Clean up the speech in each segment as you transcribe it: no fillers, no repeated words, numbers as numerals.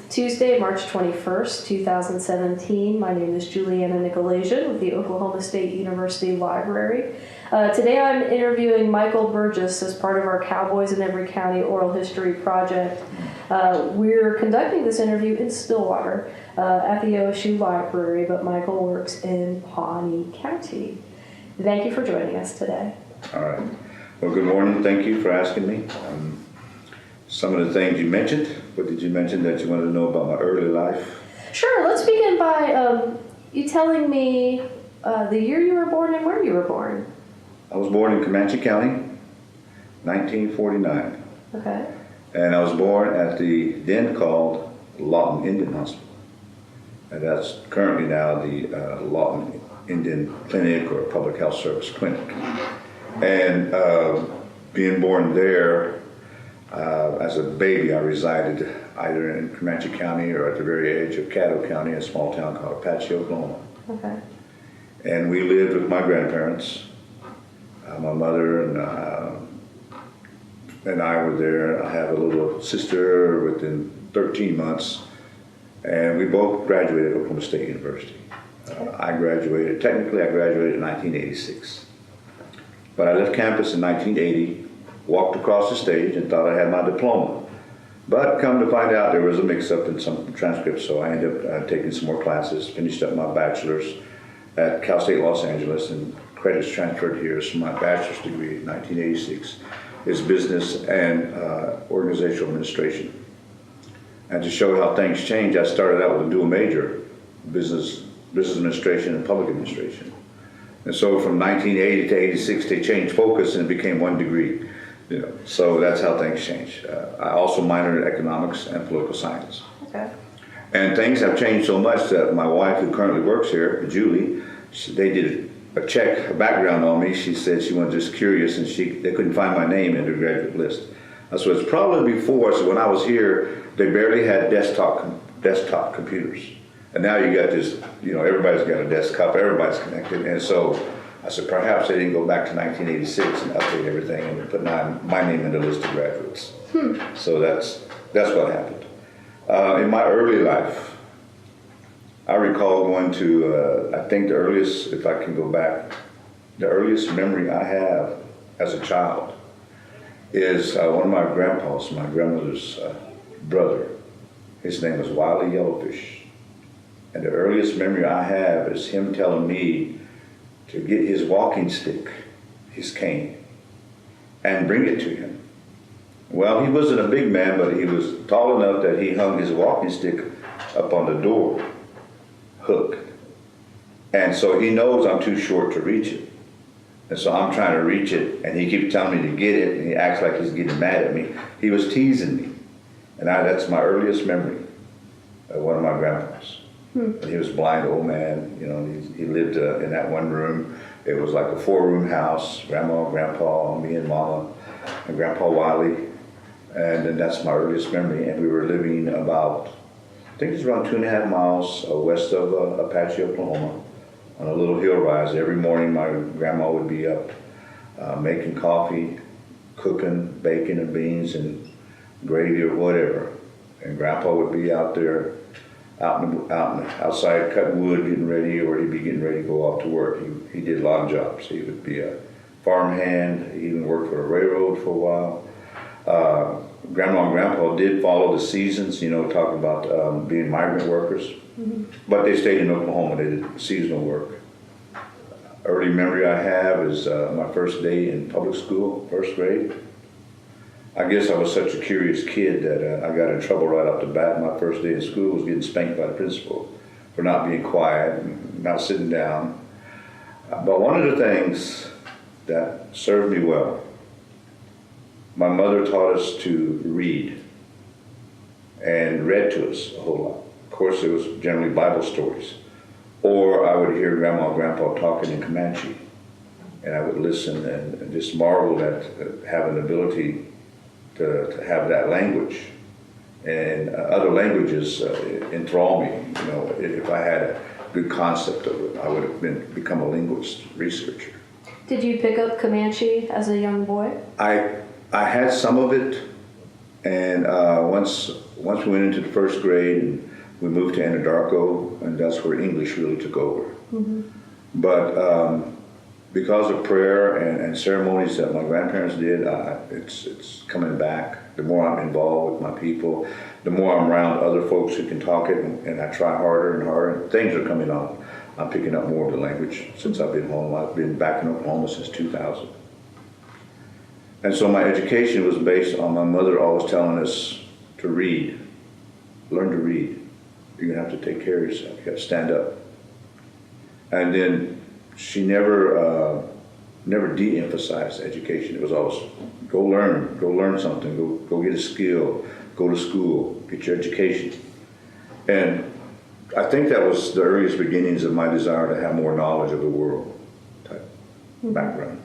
Tuesday, March 21st, 2017. My name is Juliana Nykolaiszyn with the Oklahoma State University Library. Today I'm interviewing Michael Burgess as part of our Cowboys in Every County Oral History Project. We're conducting this interview in Stillwater at the OSU Library, but Michael works in Pawnee County. Thank you for joining us today. All right. Well, good morning. Thank you for asking me. Some of the things you mentioned, what did you mention that you wanted to know about my early life? Sure. Let's begin by you telling me the year you were born and where you were born. I was born in Comanche County, 1949. Okay. And I was born at the then called Lawton Indian Hospital. And that's currently now the Lawton Indian Clinic or Public Health Service Clinic. And being born there, as a baby, I resided either in Comanche County or at the very edge of Caddo County, a small town called Apache, Oklahoma. Okay. And we lived with my grandparents. My mother and I were there. I have a little sister within 13 months, and we both graduated at Oklahoma State University. Technically I graduated in 1986. But I left campus in 1980, walked across the stage and thought I had my diploma. But come to find out there was a mix-up in some transcripts, so I ended up taking some more classes, finished up my bachelor's at Cal State Los Angeles, and credits transferred here. So my bachelor's degree in 1986 is business and organizational administration. And to show how things change, I started out with a dual major, business administration and public administration. And so from 1980 to 86, they changed focus and it became one degree. So that's how things change. I also minored in economics and political science. Okay. And things have changed so much that my wife, who currently works here, Julie, they did a background on me. She said she was just curious and they couldn't find my name in the graduate list. So it's probably before, so when I was here, they barely had desktop computers. And now you got this, everybody's got a desktop, everybody's connected. And so I said, perhaps they didn't go back to 1986 and update everything and put my name in the list of graduates. So that's what happened. In my early life, I recall going to, I think the earliest, if I can go back, the earliest memory I have as a child is one of my grandpas, my grandmother's brother. His name was Wiley Yellowfish. And the earliest memory I have is him telling me to get his walking stick, his cane, and bring it to him. Well, he wasn't a big man, but he was tall enough that he hung his walking stick up on the door hook. And so he knows I'm too short to reach it. And so I'm trying to reach it, and he keeps telling me to get it, and he acts like he's getting mad at me. He was teasing me. And that's my earliest memory of one of my grandpas. He was a blind old man, he lived in that one room. It was like a 4-room house, grandma, grandpa, me and mama, and Grandpa Wiley. And then that's my earliest memory. And we were living about, I think it's around 2.5 miles west of Apache, Oklahoma, on a little hill rise. Every morning my grandma would be up making coffee, cooking bacon and beans and gravy or whatever. And Grandpa would be out there outside cutting wood, getting ready, or he'd be getting ready to go off to work. He did a lot of jobs. He would be a farmhand. He even worked for a railroad for a while. Grandma and Grandpa did follow the seasons, talking about being migrant workers. But they stayed in Oklahoma. They did seasonal work. Early memory I have is my first day in public school, first grade. I guess I was such a curious kid that I got in trouble right off the bat. My first day in school was getting spanked by the principal for not being quiet and not sitting down. But one of the things that served me well, my mother taught us to read and read to us a whole lot. Of course, it was generally Bible stories. Or I would hear Grandma and Grandpa talking in Comanche, and I would listen and just marvel at having the ability to have that language. And other languages enthrall me. If I had a good concept of it, I would have become a linguist researcher. Did you pick up Comanche as a young boy? I had some of it, and once once we went into the first grade, and we moved to Anadarko, and that's where English really took over. Mm-hmm. But because of prayer and ceremonies that my grandparents did, it's coming back. The more I'm involved with my people, the more I'm around other folks who can talk it, and I try harder and harder, and things are coming on. I'm picking up more of the language since I've been home. I've been back in Oklahoma since 2000. And so my education was based on my mother always telling us to read. Learn to read. You're going to have to take care of yourself. You got to stand up. And then she never de-emphasized education. It was always, go learn something, go get a skill, go to school, get your education. And I think that was the earliest beginnings of my desire to have more knowledge of the world type background.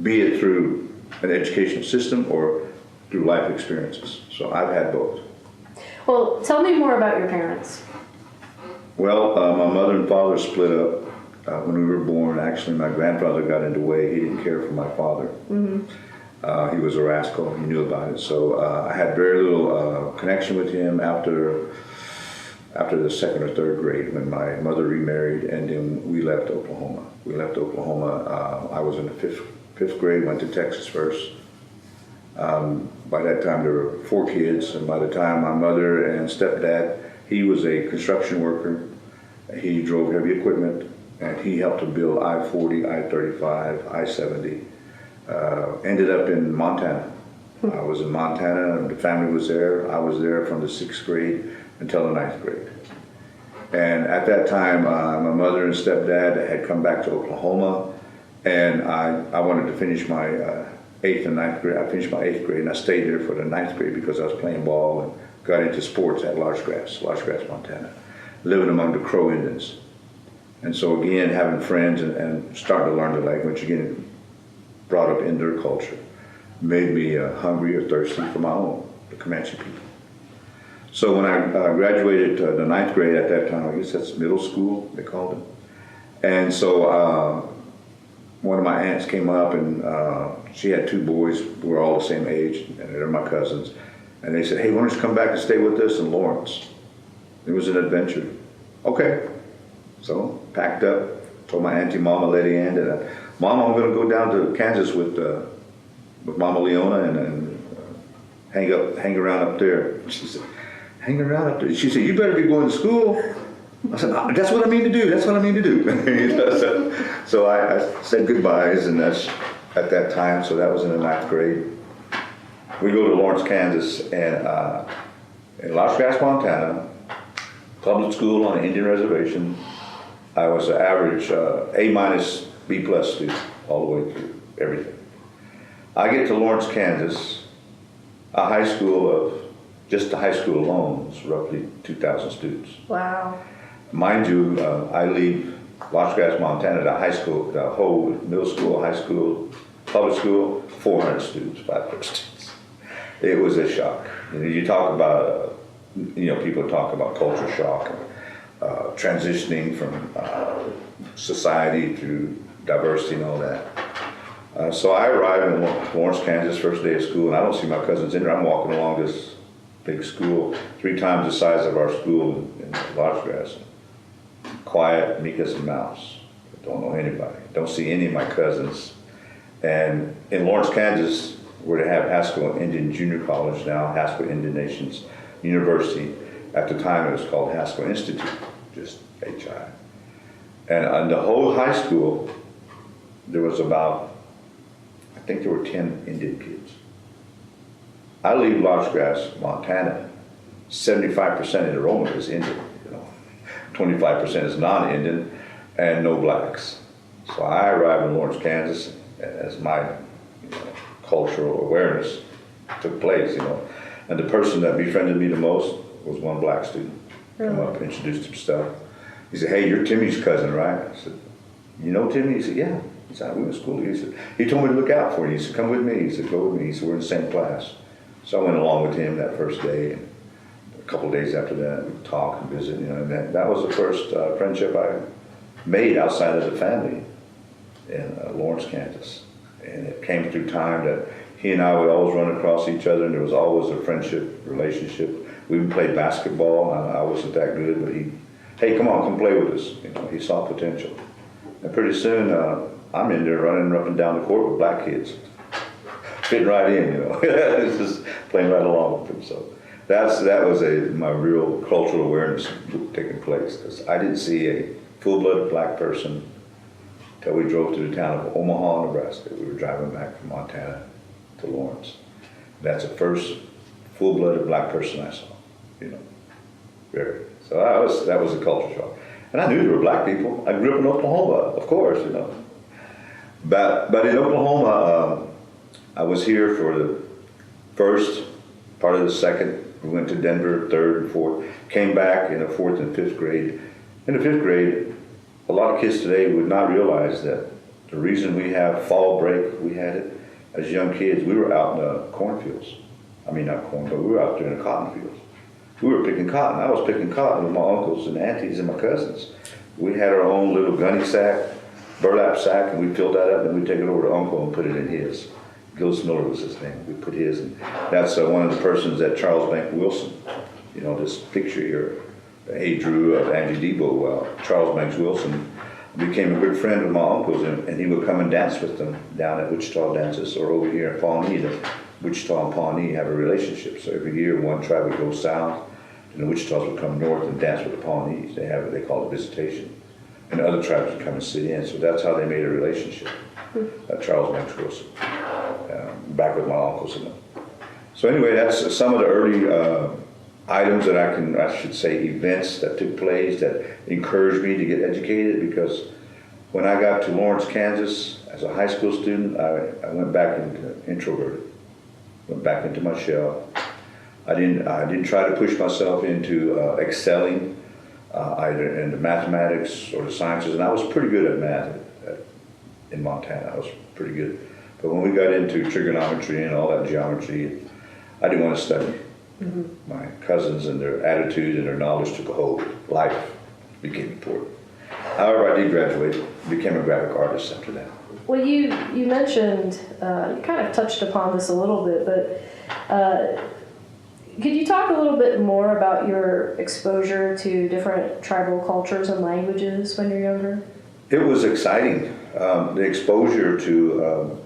Be it through an educational system or through life experiences. So I've had both. Well, tell me more about your parents. Well, my mother and father split up when we were born. Actually, my grandfather got in the way. He didn't care for my father. Mm-hmm. He was a rascal. He knew about it. So I had very little connection with him after the second or third grade when my mother remarried, and then we left Oklahoma. I was in the fifth grade, went to Texas first. By that time there were 4 kids, and by the time my mother and stepdad, he was a construction worker. He drove heavy equipment, and he helped to build I-40, I-35, I-70. Ended up in Montana. I was in Montana, and the family was there. I was there from the 6th grade until the 9th grade. And at that time, my mother and stepdad had come back to Oklahoma, and I wanted to finish my 8th and 9th grade. I finished my 8th grade, and I stayed there for the 9th grade because I was playing ball and got into sports at Large Grass, Montana, living among the Crow Indians. And so again, having friends and starting to learn the language, again, brought up in their culture, made me hungry or thirsty for my own, the Comanche people. So when I graduated the 9th grade at that time, I guess that's middle school, they called it. And so one of my aunts came up, and she had 2 boys who were all the same age, and they're my cousins. And they said, hey, why don't you come back and stay with us in Lawrence? It was an adventure. Okay. So packed up, told my auntie Mama Letty Ann that, Mama, I'm going to go down to Kansas with Mama Leona and hang around up there. She said, hang around up there? She said, you better be going to school. I said, that's what I mean to do. So I said goodbyes, and that's at that time. So that was in the 9th grade. We go to Lawrence, Kansas, and in Las Vegas, Montana, public school on an Indian reservation. I was an average A-, B+ student all the way through everything. I get to Lawrence, Kansas, a high school just the high school alone was roughly 2,000 students. Wow. Mind you, I leave Las Vegas, Montana, the high school, the whole middle school, high school, public school, 400 students, 500 students. It was a shock. You talk about, people talk about culture shock, transitioning from society to diversity and all that. So I arrive in Lawrence, Kansas, first day of school, and I don't see my cousins in there. I'm walking along this big school, 3 times the size of our school in Las Vegas. Quiet, meek as a mouse. Don't know anybody. Don't see any of my cousins. And in Lawrence, Kansas, where they have Haskell Indian Junior College now, Haskell Indian Nations University. At the time, it was called Haskell Institute, just HI. And on the whole high school, there was about, I think there were 10 Indian kids. I leave Large Grass, Montana, 75% enrollment is Indian, 25% is non-Indian, and no blacks. So I arrived in Lawrence, Kansas, as my cultural awareness took place, And the person that befriended me the most was one black student. Really? Come up and introduced himself. He said, hey, you're Timmy's cousin, right? I said, you know Timmy? He said, yeah. He said, I went to school. He said, he told me to look out for you. He said, come with me. He said, go with me. He said, we're in the same class. So I went along with him that first day. And a couple of days after that, we talked and visited, and that was the first friendship I made outside of the family in Lawrence, Kansas. And it came through time that he and I would always run across each other, and there was always a friendship, relationship. We even played basketball. I wasn't that good, but hey, come on, come play with us. You know, he saw potential. And pretty soon, I'm in there running up and down the court with black kids. Fitting right in, you know. It's just playing right along with them. So that was my real cultural awareness taking place, because I didn't see a full-blooded black person until we drove to the town of Omaha, Nebraska. We were driving back from Montana to Lawrence. That's the first full-blooded black person I saw, you know. Very. So that was a culture shock. And I knew there were black people. I grew up in Oklahoma, of course, you know. But in Oklahoma, I was here for the first, part of the second. We went to Denver, third and fourth. Came back in the fourth and fifth grade. In the fifth grade, a lot of kids today would not realize that the reason we have fall break, we had it, as young kids, we were out in the cornfields. I mean, not corn, but we were out there in the cotton fields. We were picking cotton. I was picking cotton with my uncles and aunties and my cousins. We had our own little gunny sack, burlap sack, and we filled that up, and we'd take it over to Uncle and put it in his. Gillis Miller was his name. We put his, and that's one of the persons that Charles Bank Wilson, you know, this picture here, he drew of Angie Debo. Charles Banks Wilson became a good friend of my uncle's, and he would come and dance with them down at Wichita Dances, or over here in Pawnee. The Wichita and Pawnee have a relationship, so every year one tribe would go south, and the Wichitas would come north and dance with the Pawnees. They call it visitation, and the other tribes would come and sit in. So that's how they made a relationship. Charles Banks Wilson, back with my uncles and them. So anyway, that's some of the early items that I should say, events that took place that encouraged me to get educated, because when I got to Lawrence, Kansas, as a high school student, I went back into introverted, went back into my shell. I didn't try to push myself into excelling either in the mathematics or the sciences, and I was pretty good at math in Montana. I was pretty good. But when we got into trigonometry and all that geometry, I didn't want to study. Mm-hmm. My cousins and their attitude and their knowledge took a hold. Life became important. However, I did graduate, became a graphic artist after that. Well, you mentioned, you kind of touched upon this a little bit, but could you talk a little bit more about your exposure to different tribal cultures and languages when you're younger? It was exciting. The exposure to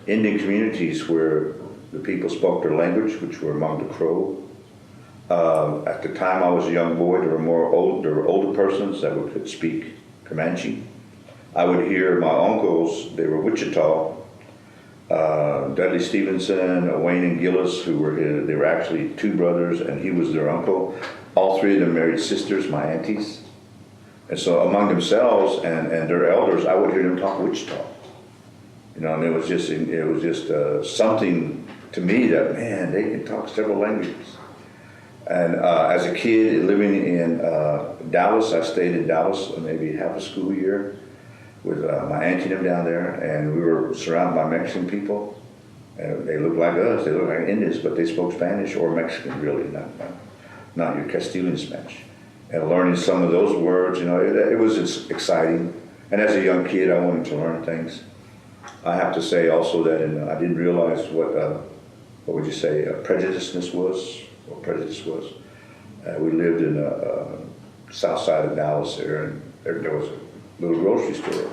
Indian communities where the people spoke their language, which were among the Crow. At the time I was a young boy, there were older persons that could speak Comanche. I would hear my uncles, they were Wichita, Dudley Stevenson, Wayne and Gillis, they were actually two brothers, and he was their uncle. All three of them married sisters, my aunties. And so among themselves and their elders, I would hear them talk Wichita. You know, and it was just something to me that, man, they can talk several languages. And as a kid living in Dallas, I stayed in Dallas maybe half a school year with my auntie and them down there, and we were surrounded by Mexican people. And they looked like us, they looked like Indians, but they spoke Spanish or Mexican, really, not your Castilian Spanish. And learning some of those words, you know, it was exciting. And as a young kid, I wanted to learn things. I have to say also that I didn't realize what would you say, prejudice was. We lived in the south side of Dallas there, and there was a little grocery store,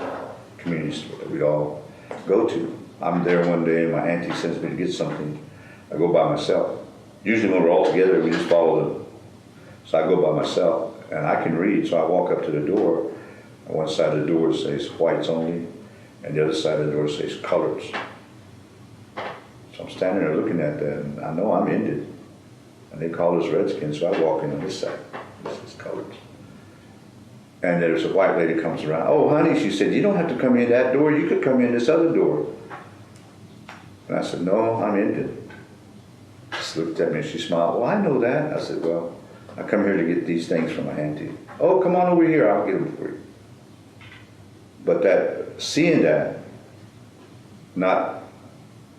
community store that we'd all go to. I'm there one day and my auntie sends me to get something. I go by myself. Usually when we're all together, we just follow them. So I go by myself, and I can read, so I walk up to the door. On one side of the door says whites only, and the other side of the door says colors. So I'm standing there looking at that, and I know I'm Indian. And they call us Redskins, so I walk in on this side. This is colors. And there's a white lady comes around. Oh, honey, she said, you don't have to come in that door. You could come in this other door. And I said, no, I'm Indian. She looked at me and she smiled. Well, I know that. I said, well, I come here to get these things from my auntie. Oh, come on over here. I'll get them for you. But seeing that, not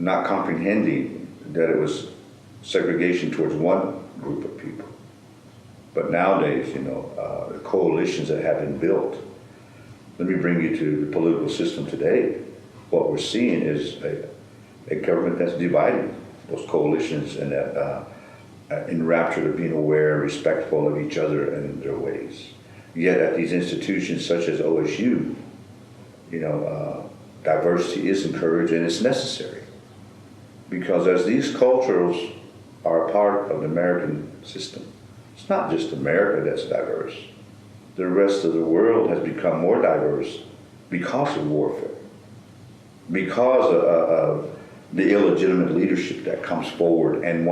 comprehending that it was segregation towards one group of people. But nowadays, you know, the coalitions that have been built. Let me bring you to the political system today. What we're seeing is a government that's dividing those coalitions and that enraptured of being aware, respectful of each other and their ways. Yet at these institutions such as OSU, diversity is encouraged and it's necessary. Because as these cultures are a part of the American system, it's not just America that's diverse. The rest of the world has become more diverse because of warfare, because of the illegitimate leadership that comes forward and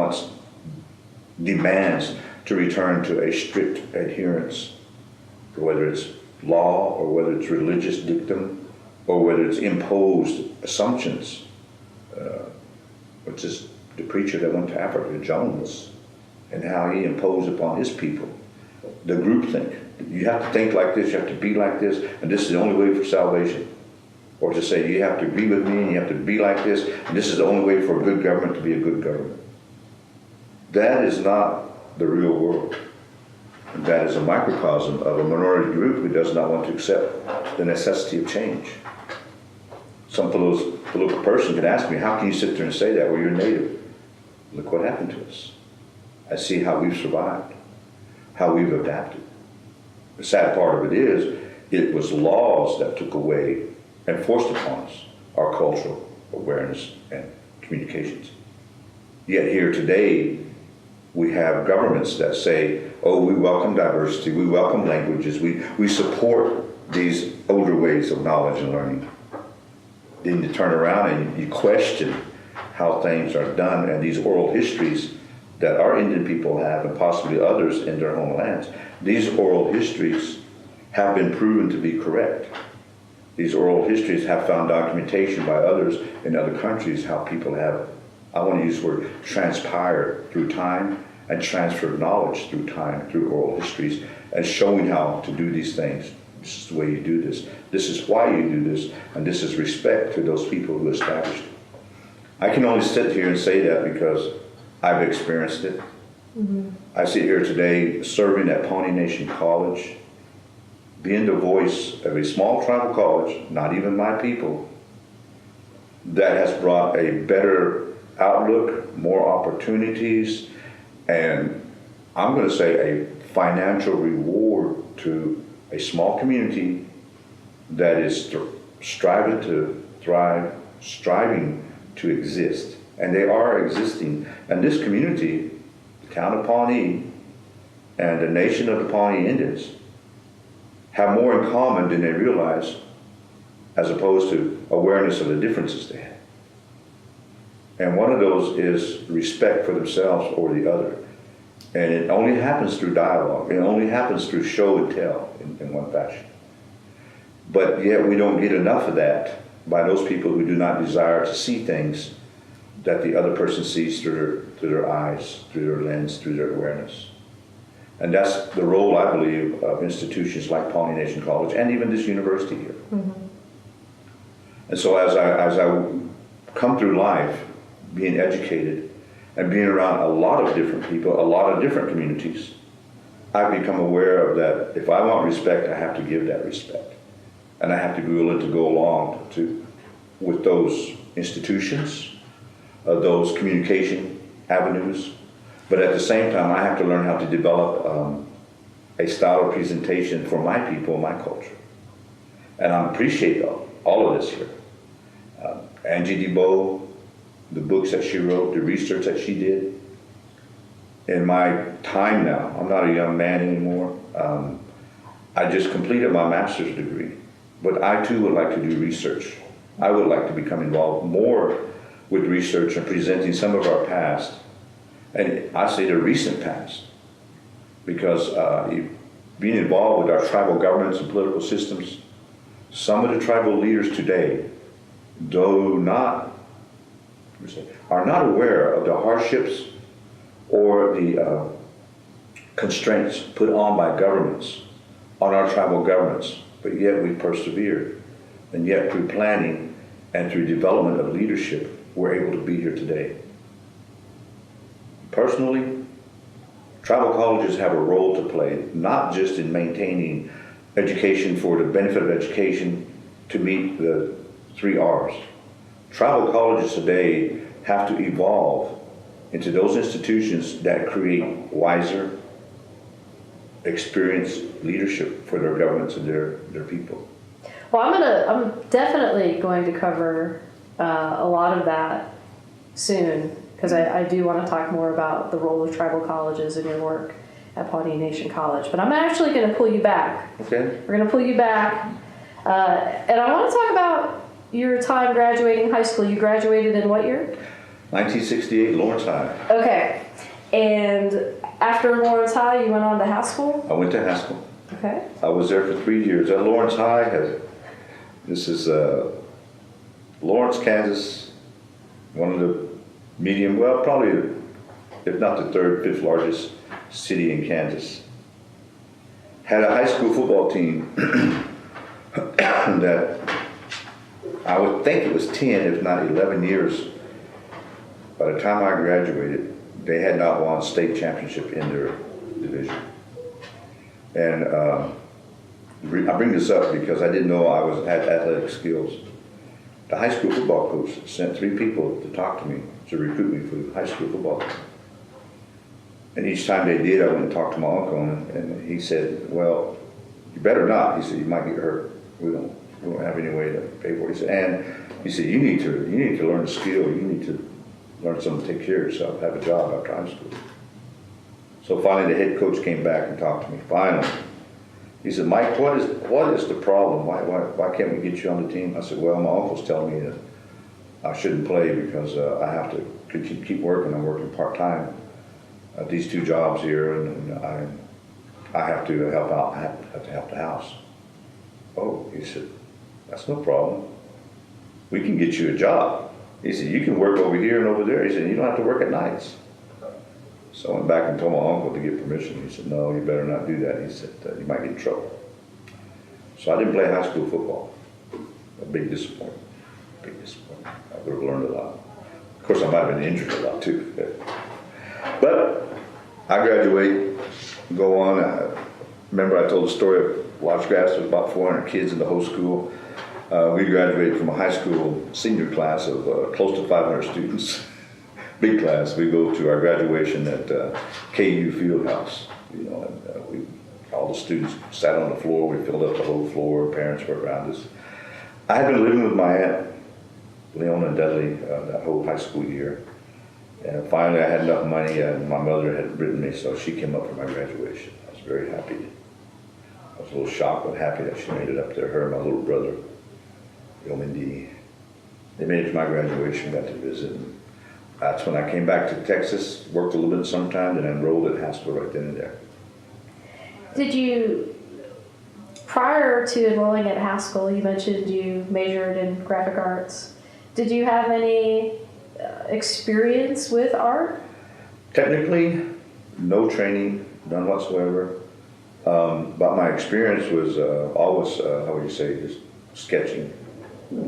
demands to return to a strict adherence, whether it's law or whether it's religious dictum or whether it's imposed assumptions, which is the preacher that went to Africa, Jones, and how he imposed upon his people the groupthink. You have to think like this, you have to be like this, and this is the only way for salvation. Or to say you have to agree with me and you have to be like this, and this is the only way for a good government to be a good government. That is not the real world. And that is a microcosm of a minority group who does not want to accept the necessity of change. Some political person could ask me, how can you sit there and say that? Well, you're native. Look what happened to us. I see how we've survived, how we've adapted. The sad part of it is, it was laws that took away and forced upon us our cultural awareness and communications. Yet here today, we have governments that say, oh, we welcome diversity, we welcome languages, we support these older ways of knowledge and learning. Then you turn around and you question how things are done and these oral histories that our Indian people have and possibly others in their homelands. These oral histories have been proven to be correct. These oral histories have found documentation by others in other countries how people have, I want to use the word, transpired through time and transferred knowledge through time, through oral histories, and showing how to do these things. This is the way you do this. This is why you do this, and this is respect to those people who established it. I can only sit here and say that because I've experienced it. Mm-hmm. I sit here today serving at Pawnee Nation College, being the voice of a small tribal college, not even my people, that has brought a better outlook, more opportunities, and I'm going to say a financial reward to a small community that is striving to thrive, striving to exist. And they are existing. And this community, the town of Pawnee and the nation of the Pawnee Indians, have more in common than they realize, as opposed to awareness of the differences they have. And one of those is respect for themselves or the other. And it only happens through dialogue. It only happens through show and tell in one fashion. But yet we don't get enough of that by those people who do not desire to see things that the other person sees through their eyes, through their lens, through their awareness. And that's the role, I believe, of institutions like Pawnee Nation College and even this university here. Mm-hmm. And so as I come through life, being educated and being around a lot of different people, a lot of different communities, I've become aware of that if I want respect, I have to give that respect. And I have to be willing to go along with those institutions, those communication avenues. But at the same time, I have to learn how to develop a style of presentation for my people, my culture. And I appreciate all of this here. Angie DeBow, the books that she wrote, the research that she did. In my time now, I'm not a young man anymore. I just completed my master's degree. But I too would like to do research. I would like to become involved more with research and presenting some of our past. And I say the recent past, because being involved with our tribal governments and political systems, some of the tribal leaders today are not aware of the hardships or the constraints put on by governments on our tribal governments, but yet we persevered. And yet through planning and through development of leadership, we're able to be here today. Personally, tribal colleges have a role to play, not just in maintaining education for the benefit of education to meet the 3 R's, tribal colleges today have to evolve into those institutions that create wiser, experienced leadership for their governments and their people. Well, I'm definitely going to cover a lot of that soon, because I do want to talk more about the role of tribal colleges in your work at Pawnee Nation College. But I'm actually going to pull you back. Okay. We're going to pull you back. And I want to talk about your time graduating high school. You graduated in what year? 1968, Lawrence High. Okay. And after Lawrence High, you went on to Haskell? I went to Haskell. Okay. I was there for 3 years. At Lawrence High, this is Lawrence, Kansas, one of the medium, well, probably, if not the third, fifth largest city in Kansas. Had a high school football team that I would think it was 10, if not 11 years. By the time I graduated, they had not won state championship in their division. And I bring this up because I didn't know I had athletic skills. The high school football coach sent 3 people to talk to me, to recruit me for the high school football team. And each time they did, I went and talked to my uncle, and he said, well, you better not. He said, you might get hurt. We don't have any way to pay for it. He said, and he said, you need to learn a skill. You need to learn something to take care of yourself, have a job after high school. So finally, the head coach came back and talked to me. Finally, he said, Mike, what is the problem? Why can't we get you on the team? I said, well, my uncle's telling me that I shouldn't play because I have to keep working. I'm working part-time at these 2 jobs here, and I have to help out. I have to help the house. Oh, he said, that's no problem. We can get you a job. He said, you can work over here and over there. He said, you don't have to work at nights. So I went back and told my uncle to get permission. He said, no, you better not do that. He said, you might get in trouble. So I didn't play high school football. A big disappointment. Big disappointment. I would have learned a lot. Of course, I might have been injured a lot too. But I graduate, go on. Remember I told the story of Watch Grass. There was about 400 kids in the whole school. We graduated from a high school senior class of close to 500 students. Big class. We go to our graduation at KU Fieldhouse. You know, and all the students sat on the floor. We filled up the whole floor. Parents were around us. I had been living with my aunt, Leona and Dudley, that whole high school year. And finally, I had enough money, and my mother had written me, so she came up for my graduation. I was very happy. I was a little shocked, but happy that she made it up there. Her and my little brother, Mindy. They made it to my graduation, got to visit. And that's when I came back to Texas, worked a little bit sometime, and enrolled at Haskell right then and there. Did you, prior to enrolling at Haskell, you mentioned you majored in graphic arts. Did you have any experience with art? Technically, no training, none whatsoever. But my experience was always, how would you say, just sketching,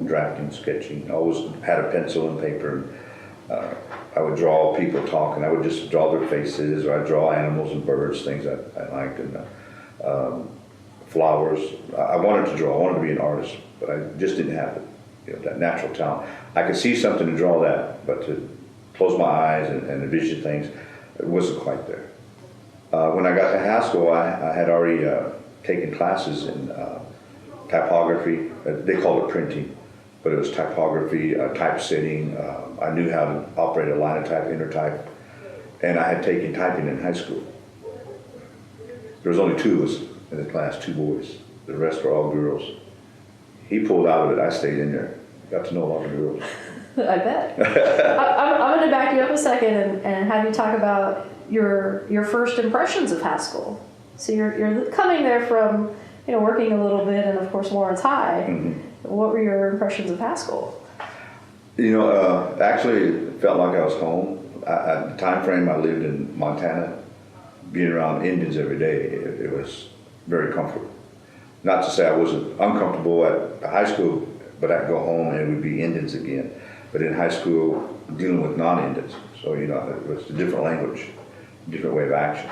drafting, sketching. I always had a pencil and paper. And, I would draw people talking. I would just draw their faces, or I'd draw animals and birds, things I liked, and flowers. I wanted to draw. I wanted to be an artist, but I just didn't have it, that natural talent. I could see something to draw that, but to close my eyes and envision things, it wasn't quite there. When I got to Haskell, I had already taken classes in typography. They called it printing, but it was typography, typesetting. I knew how to operate a linotype, intertype, and I had taken typing in high school. There was only 2 of us in the class, 2 boys. The rest were all girls. He pulled out of it. I stayed in there. Got to know a lot of girls. I bet. I'm going to back you up a second and have you talk about your first impressions of Haskell. So you're coming there from working a little bit, and of course Lawrence High. Mm-hmm. What were your impressions of Haskell? Actually, it felt like I was home. At the time frame, I lived in Montana. Being around Indians every day, it was very comfortable. Not to say I wasn't uncomfortable at high school, but I'd go home and it would be Indians again. But in high school, dealing with non-Indians, so it was a different language, different way of action.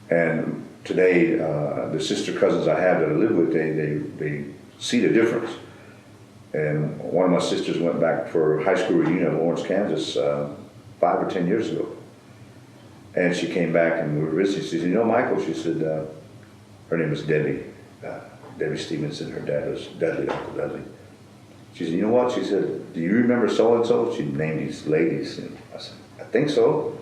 And today, the sister cousins I have that I live with, they see the difference. And one of my sisters went back for high school reunion in Lawrence, Kansas, 5 or 10 years ago. And she came back and we were visiting. She said, you know, Michael, she said, her name was Debbie, Debbie Stevenson. Her dad was Dudley, Uncle Dudley. She said, you know what? She said, do you remember so-and-so? She named these ladies. And I said, I think so.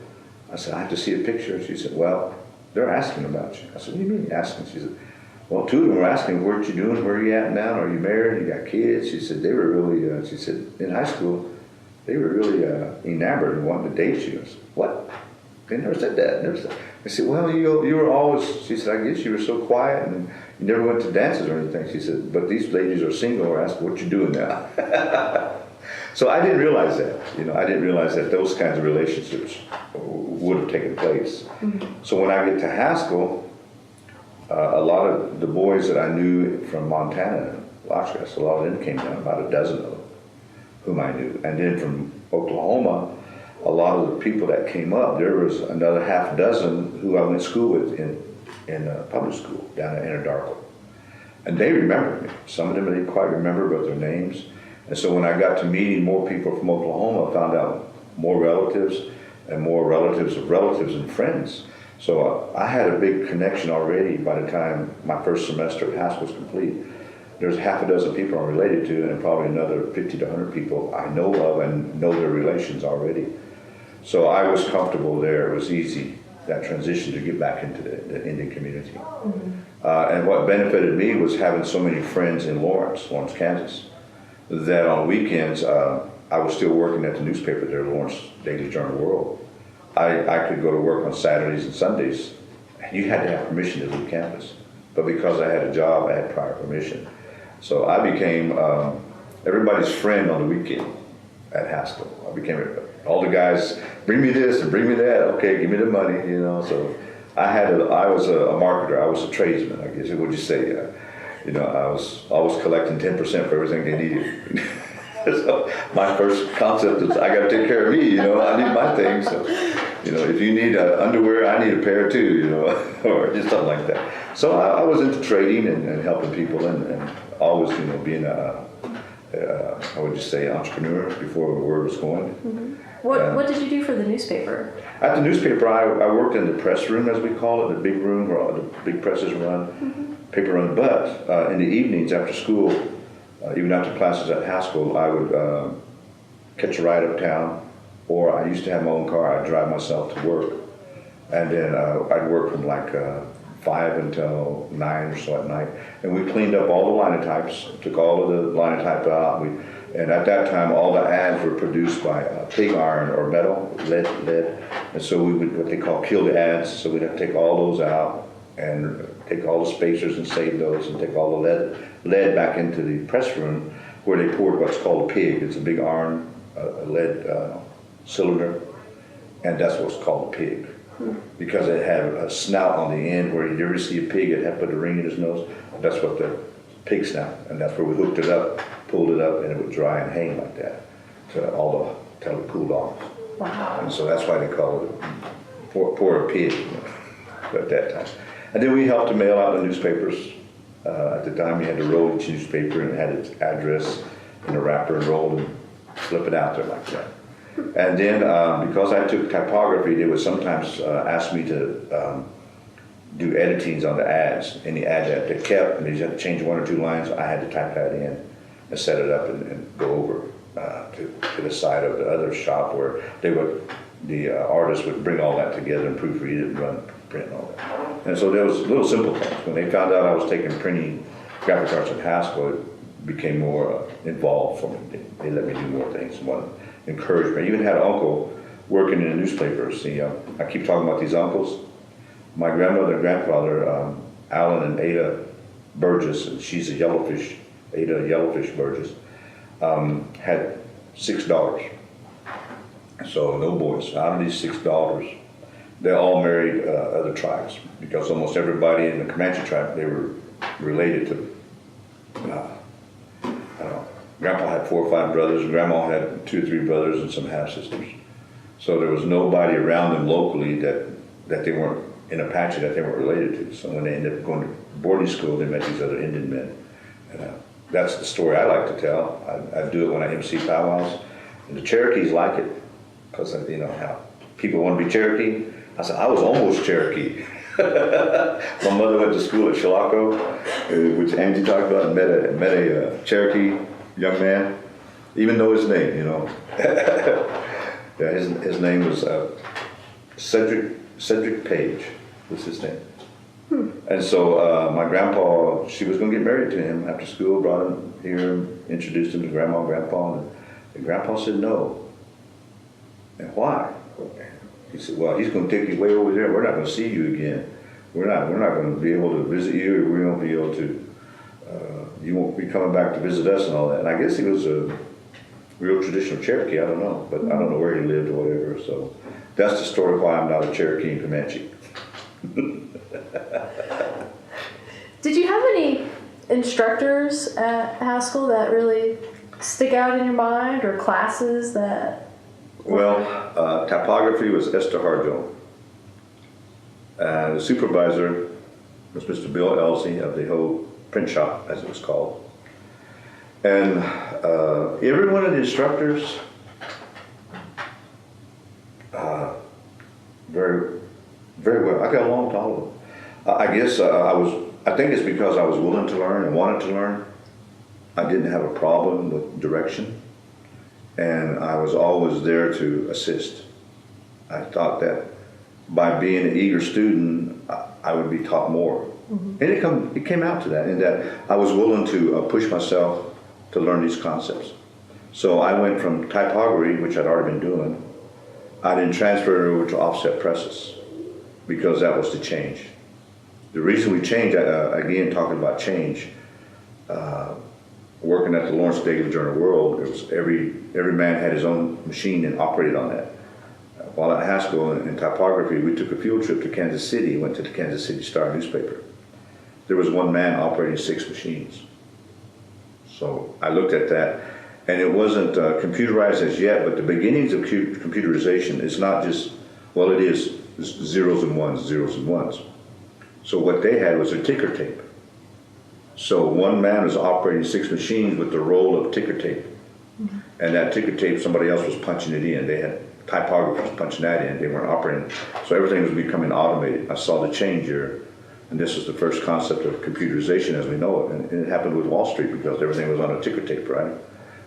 I said, I have to see a picture. She said, well, they're asking about you. I said, what do you mean asking? She said, well, 2 of them were asking, what you doing? Where are you at now? Are you married? You got kids? She said, they were really, she said, in high school, they were really enamored and wanted to date you. I said, what? They never said that. Never said. I said, well, you were always, she said, I guess you were so quiet and you never went to dances or anything. She said, but these ladies are single or asked, what you doing now? So I didn't realize that. You know, I didn't realize that those kinds of relationships would have taken place. Mm-hmm. So when I get to Haskell, a lot of the boys that I knew from Montana, Oshkosh, a lot of them came down, about a dozen of them, whom I knew. And then from Oklahoma, a lot of the people that came up, there was another half dozen who I went to school with in public school down in Anadarko. And they remembered me. Some of them I didn't quite remember, but their names. And so when I got to meeting more people from Oklahoma, I found out more relatives and more relatives of relatives and friends. So I had a big connection already by the time my first semester at Haskell was complete. There's half a dozen people I'm related to and probably another 50 to 100 people I know of and know their relations already. So I was comfortable there. It was easy, that transition to get back into the Indian community. Mm-hmm. And what benefited me was having so many friends in Lawrence, Kansas, that on weekends I was still working at the newspaper there, Lawrence Daily Journal World. I could go to work on Saturdays and Sundays. You had to have permission to leave campus. But because I had a job, I had prior permission. So I became everybody's friend on the weekend at Haskell. I became all the guys, bring me this and bring me that. Okay, give me the money, you know. So I was a marketer. I was a tradesman, I guess. What would you say? You know, I was always collecting 10% for everything they needed. So my first concept is I got to take care of me, you know. I need my things. So, you know, if you need underwear, I need a pair too, you know, or just something like that. So I was into trading and helping people and always, you know, being how would you say, entrepreneur before the word was going. Mm-hmm. What did you do for the newspaper? At the newspaper, I worked in the press room, as we call it, the big room where all the big presses run, mm-hmm. paper run. But in the evenings after school, even after classes at Haskell, I would catch a ride uptown, or I used to have my own car. I'd drive myself to work. And then I'd work from like 5 until 9 or so at night. And we cleaned up all the linotypes, took all of the linotype out. And at that time, all the ads were produced by pig iron or metal, lead. And so we would what they call kill the ads. So we'd have to take all those out and take all the spacers and save those and take all the lead back into the press room where they poured what's called a pig. It's a big iron lead cylinder, and that's what's called a pig. Because it had a snout on the end where you ever see a pig, it had put a ring in his nose. That's what the pig snout, and that's where we hooked it up, pulled it up, and it would dry and hang like that till it cooled off. Wow. And so that's why they call it pour a pig, you know, at that time. And then we helped to mail out the newspapers. At the time, you had to roll each newspaper and it had its address in a wrapper and roll and flip it out there like that. And then because I took typography, they would sometimes ask me to do editings on the ads. Any ad that they kept, and they just had to change 1 or 2 lines, I had to type that in and set it up and go over to the side of the other shop where the artist would bring all that together and proofread it and run print and all that. And so there was little simple things. When they found out I was taking printing graphic arts at Haskell, it became more involved for me. They let me do more things, more encouragement. I even had an uncle working in the newspaper. See, I keep talking about these uncles. My grandmother and grandfather, Alan and Ada Burgess, and she's a yellowfish, Ada Yellowfish Burgess, had 6 daughters. So no boys. Out of these 6 daughters, they all married other tribes because almost everybody in the Comanche tribe, they were related to, I don't know, Grandpa had 4 or 5 brothers, and Grandma had 2 or 3 brothers and some half-sisters. So there was nobody around them locally that they weren't, in Apache, that they weren't related to. So when they ended up going to boarding school, they met these other Indian men. And that's the story I like to tell. I do it when I MC powwows, and the Cherokees like it because you know how people want to be Cherokee. I said I was almost Cherokee. My mother went to school at Chilocco, which Angie talked about, and met a Cherokee young man, even know his name, you know. Yeah, his name was Cedric Page was his name. And so my grandpa, she was going to get married to him after school, brought him here, introduced him to grandma and grandpa, and the grandpa said no. And why? He said, well, he's going to take you way over there. We're not going to see you again. We're not going to be able to visit you, or we won't be able to, you won't be coming back to visit us and all that. And I guess he was a real traditional Cherokee, I don't know, but I don't know where he lived or whatever. So that's the story why I'm not a Cherokee in Comanche. Did you have any instructors at Haskell that really stick out in your mind, or classes that? Well, typography was Esther Harjo. The supervisor was Mr. Bill Elsey of the whole print shop, as it was called. And every one of the instructors, very, very well. I got along with all of them. I guess I think it's because I was willing to learn and wanted to learn. I didn't have a problem with direction, and I was always there to assist. I thought that by being an eager student, I would be taught more. Mm-hmm. And it came out to that, in that I was willing to push myself to learn these concepts. So I went from typography, which I'd already been doing, I then transferred it over to offset presses, because that was the change. The reason we changed, again, talking about change, working at the Lawrence Daily Journal World, it was every man had his own machine and operated on that. While at Haskell in typography, we took a field trip to Kansas City, went to the Kansas City Star newspaper. There was one man operating 6 machines. So I looked at that, and it wasn't computerized as yet, but the beginnings of computerization is not just, well, it is zeros and ones, zeros and ones. So what they had was a ticker tape. So one man was operating 6 machines with the roll of ticker tape. Mm-hmm. And that ticker tape, somebody else was punching it in. They had typographers punching that in. They weren't operating. So everything was becoming automated. I saw the change here. And this was the first concept of computerization as we know it. And it happened with Wall Street because everything was on a ticker tape, right?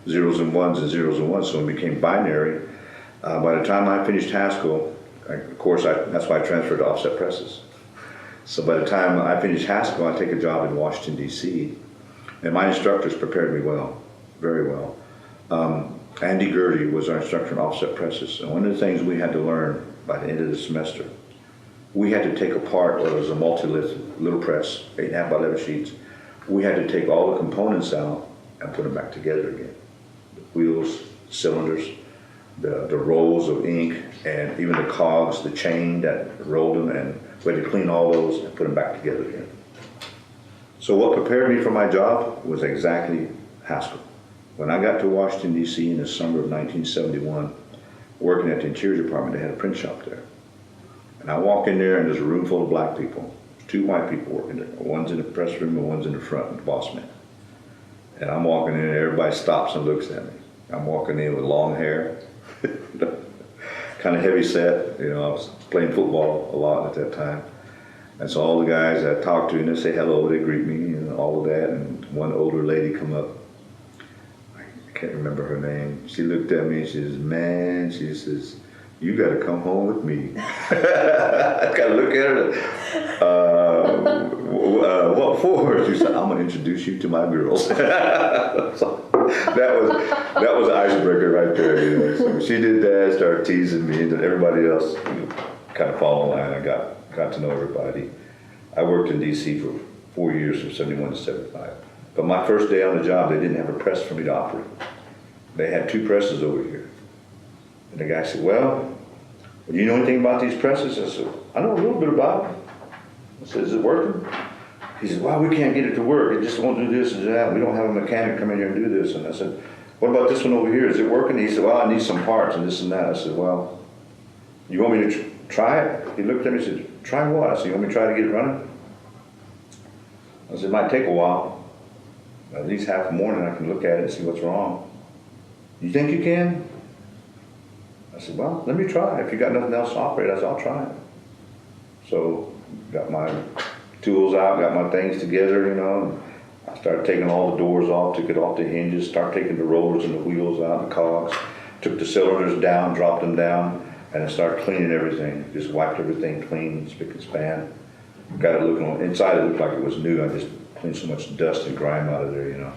Zeros and ones and zeros and ones. So it became binary. By the time I finished Haskell, of course, that's why I transferred to offset presses. So by the time I finished Haskell, I take a job in Washington, D.C. And my instructors prepared me well, very well. Andy Gertie was our instructor in offset presses. And one of the things we had to learn by the end of the semester, we had to take apart what was a multi-little press, 8.5 by 11 sheets. We had to take all the components out and put them back together again. The wheels, cylinders, the rolls of ink, and even the cogs, the chain that rolled them, and we had to clean all those and put them back together again. So what prepared me for my job was exactly Haskell. When I got to Washington, D.C. in the summer of 1971, working at the Interior Department, they had a print shop there. And I walk in there, and there's a room full of black people. 2 white people working there. One's in the press room and one's in the front, the boss man. And I'm walking in, and everybody stops and looks at me. I'm walking in with long hair, kind of heavy set. You know, I was playing football a lot at that time. And so all the guys I talk to, and they say hello, they greet me, and all of that. And one older lady come up. I can't remember her name. She looked at me and she says, man, she says, you got to come home with me. I kind of look at her. What for? She said, I'm going to introduce you to my girls. So that was an icebreaker right there. You know. So she did that, started teasing me, and then everybody else kind of followed in line. I got to know everybody. I worked in D.C. for 4 years, from 71 to 75. But my first day on the job, they didn't have a press for me to operate. They had 2 presses over here. And the guy said, well, do you know anything about these presses? I said, I know a little bit about them. I said, is it working? He said, well, we can't get it to work. It just won't do this and do that. We don't have a mechanic come in here and do this. And I said, what about this one over here? Is it working? He said, well, I need some parts and this and that. I said, well, you want me to try it? He looked at me and said, try what? I said, you want me to try to get it running? I said, it might take a while. at least half the morning I can look at it and see what's wrong. You think you can? I said, well, let me try. If you got nothing else to operate, I said, I'll try it. So got my tools out, got my things together, you know, and I started taking all the doors off, took it off the hinges, started taking the rollers and the wheels out, the cogs, took the cylinders down, dropped them down, and I started cleaning everything. Just wiped everything clean, spick and span. Got it looking, inside it looked like it was new. I just cleaned so much dust and grime out of there, you know.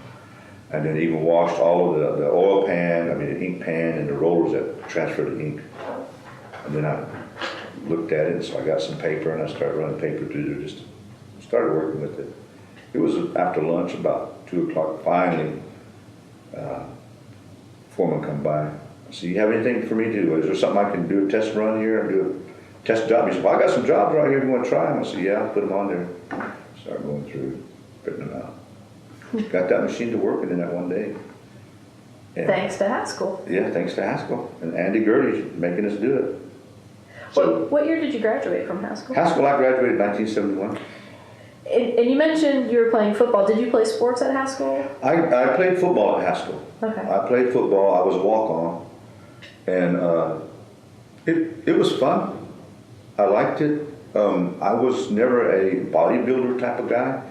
And then even washed all of the oil pan, the ink pan, and the rollers that transfer the ink. And then I looked at it, so I got some paper, and I started running paper through there, just started working with it. It was after lunch, about 2 o'clock, finally, foreman come by. I said, you have anything for me to do? Is there something I can do a test run here and do a test job? He said, well, I got some jobs right here if you want to try them. I said, yeah, I'll put them on there. Started going through, putting them out. Got that machine to working in that one day. And Thanks to Haskell. yeah, thanks to Haskell and Andy Gertie making us do it. What year did you graduate from Haskell? Haskell, I graduated in 1971. And you mentioned you were playing football. Did you play sports at Haskell? I played football at Haskell. Okay. I played football. I was a walk-on, and it was fun. I liked it. I was never a bodybuilder type of guy,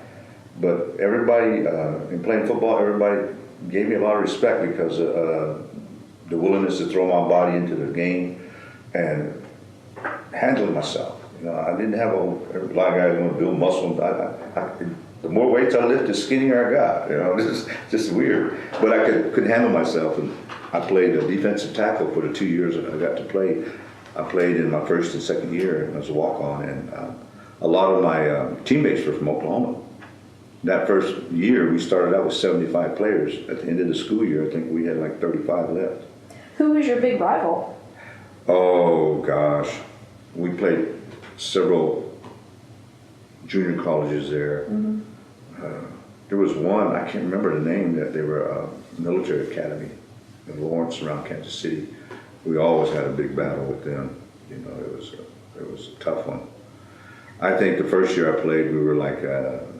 but everybody in playing football, everybody gave me a lot of respect because the willingness to throw my body into the game and handling myself. You know, I didn't have a lot of guys want to build muscle. The more weights I lift, the skinnier I got. You know, this is just weird. But I could handle myself, and I played a defensive tackle for the 2 years that I got to play. I played in my first and second year as a walk-on, and a lot of my teammates were from Oklahoma. That first year, we started out with 75 players. At the end of the school year, I think we had like 35 left. Who was your big rival? Oh gosh, we played several junior colleges there. Mm-hmm. There was one, I can't remember the name, that they were a military academy in Lawrence around Kansas City. We always had a big battle with them. You know, it was a tough one. I think the first year I played, we were like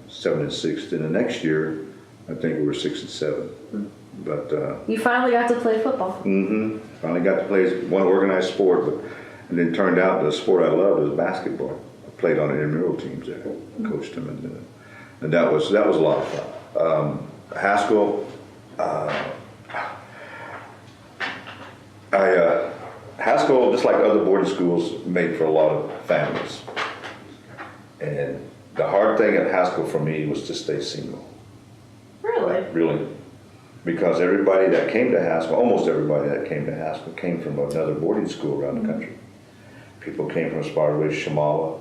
7 and 6. Then the next year, I think we were 6 and 7. Mm-hmm. But You finally got to play football. Finally got to play one organized sport, and then turned out the sport I loved was basketball. I played on the intramural teams there, coached them, and that was a lot of fun. Haskell, Haskell, just like other boarding schools, made for a lot of families. And the hard thing at Haskell for me was to stay single. Really? Really. Because everybody that came to Haskell, almost everybody that came to Haskell, came from another boarding school around the country. People came from as far away as Shamala.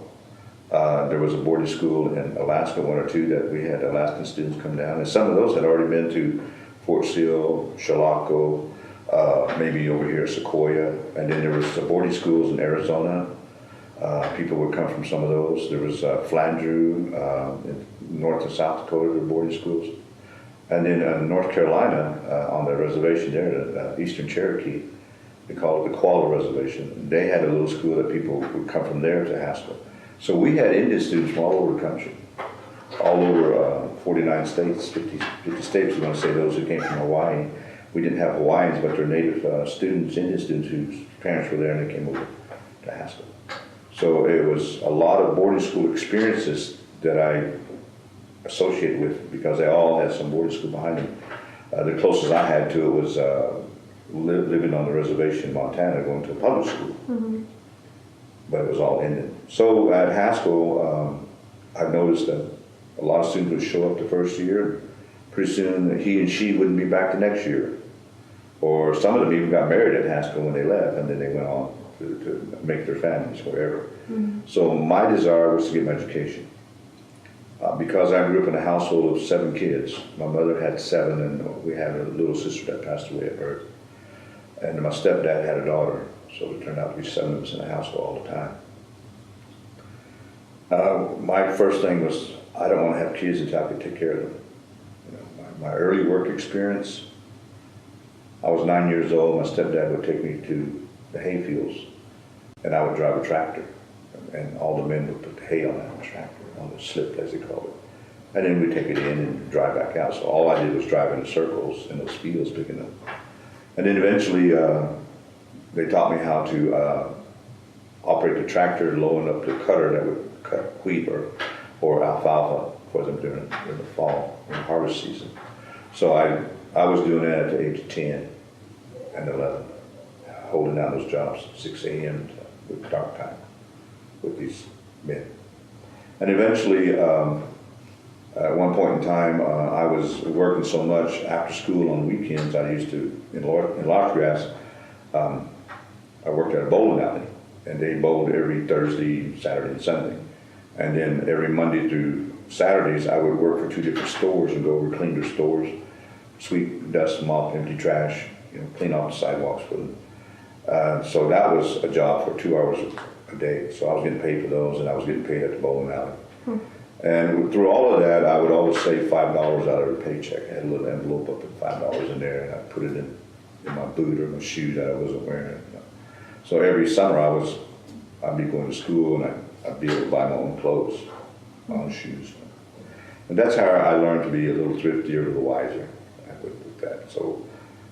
There was a boarding school in Alaska, 1 or 2, that we had Alaskan students come down. And some of those had already been to Fort Sill, Chilocco, maybe over here, Sequoia. And then there was boarding schools in Arizona. People would come from some of those. There was Flandreau, in North and South Dakota, there were boarding schools. And then in North Carolina, on the reservation there, Eastern Cherokee, they call it the Qualla Reservation. They had a little school that people would come from there to Haskell. So we had Indian students from all over the country, all over 49 states, 50 states, we're going to say, those who came from Hawaii. We didn't have Hawaiians, but they're native students, Indian students whose parents were there, and they came over to Haskell. So it was a lot of boarding school experiences that I associated with, because they all had some boarding school behind them. The closest I had to it was living on the reservation in Montana, going to a public school. Mm-hmm. But it was all Indian. So at Haskell, I noticed that a lot of students would show up the first year. Pretty soon he and she wouldn't be back the next year. Or some of them even got married at Haskell when they left, and then they went on to make their families wherever. Mm-hmm. So my desire was to get my education. Because I grew up in a household of 7 kids. My mother had 7, and we had a little sister that passed away at birth. And my stepdad had a daughter, so it turned out to be 7 of us in the household all the time. My first thing was, I don't want to have kids until I could take care of them. You know, my early work experience, I was 9 years old. My stepdad would take me to the hay fields, and I would drive a tractor, and all the men would put the hay on that tractor, on the slip, as they call it. And then we take it in and drive back out. So all I did was drive in circles in those fields picking them. And then eventually they taught me how to operate the tractor, loading up the cutter that would cut wheat or alfalfa for them during the fall and harvest season. So I was doing that at the age of 10 and 11, holding down those jobs 6 a.m. with dark time with these men. And eventually, at one point in time, I was working so much after school on weekends. I used to, in Lodgegrass, I worked at a bowling alley, and they bowled every Thursday, Saturday, and Sunday. And then every Monday through Saturdays, I would work for 2 different stores and go over, clean their stores, sweep, dust, mop, empty trash, clean off the sidewalks for them. So that was a job for 2 hours a day. So I was getting paid for those, and I was getting paid at the bowling alley. And through all of that, I would always save $5 out of the paycheck. I had a little envelope up with $5 in there, and I put it in my boot or my shoe that I wasn't wearing. So every summer I'd be going to school, and I'd be able to buy my own clothes, my own shoes. And that's how I learned to be a little thriftier, a little wiser with that. So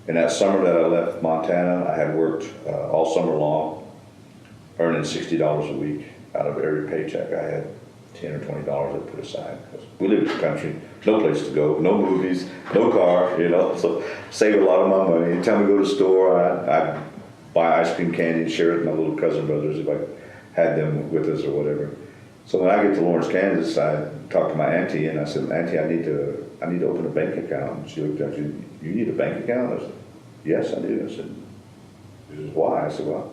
in that summer that I left Montana, I had worked all summer long, earning $60 a week out of every paycheck. I had $10 or $20 I put aside, because we live in the country, no place to go, no movies, no car, so save a lot of my money. Anytime we go to the store, I'd buy ice cream candy and share it with my little cousin brothers if I had them with us or whatever. So when I get to Lawrence, Kansas, I talked to my auntie and I said, "Auntie, I need to open a bank account." And she looked at me, "You need a bank account?" I said, "Yes, I do." I said, "This is why?" I said, "Well,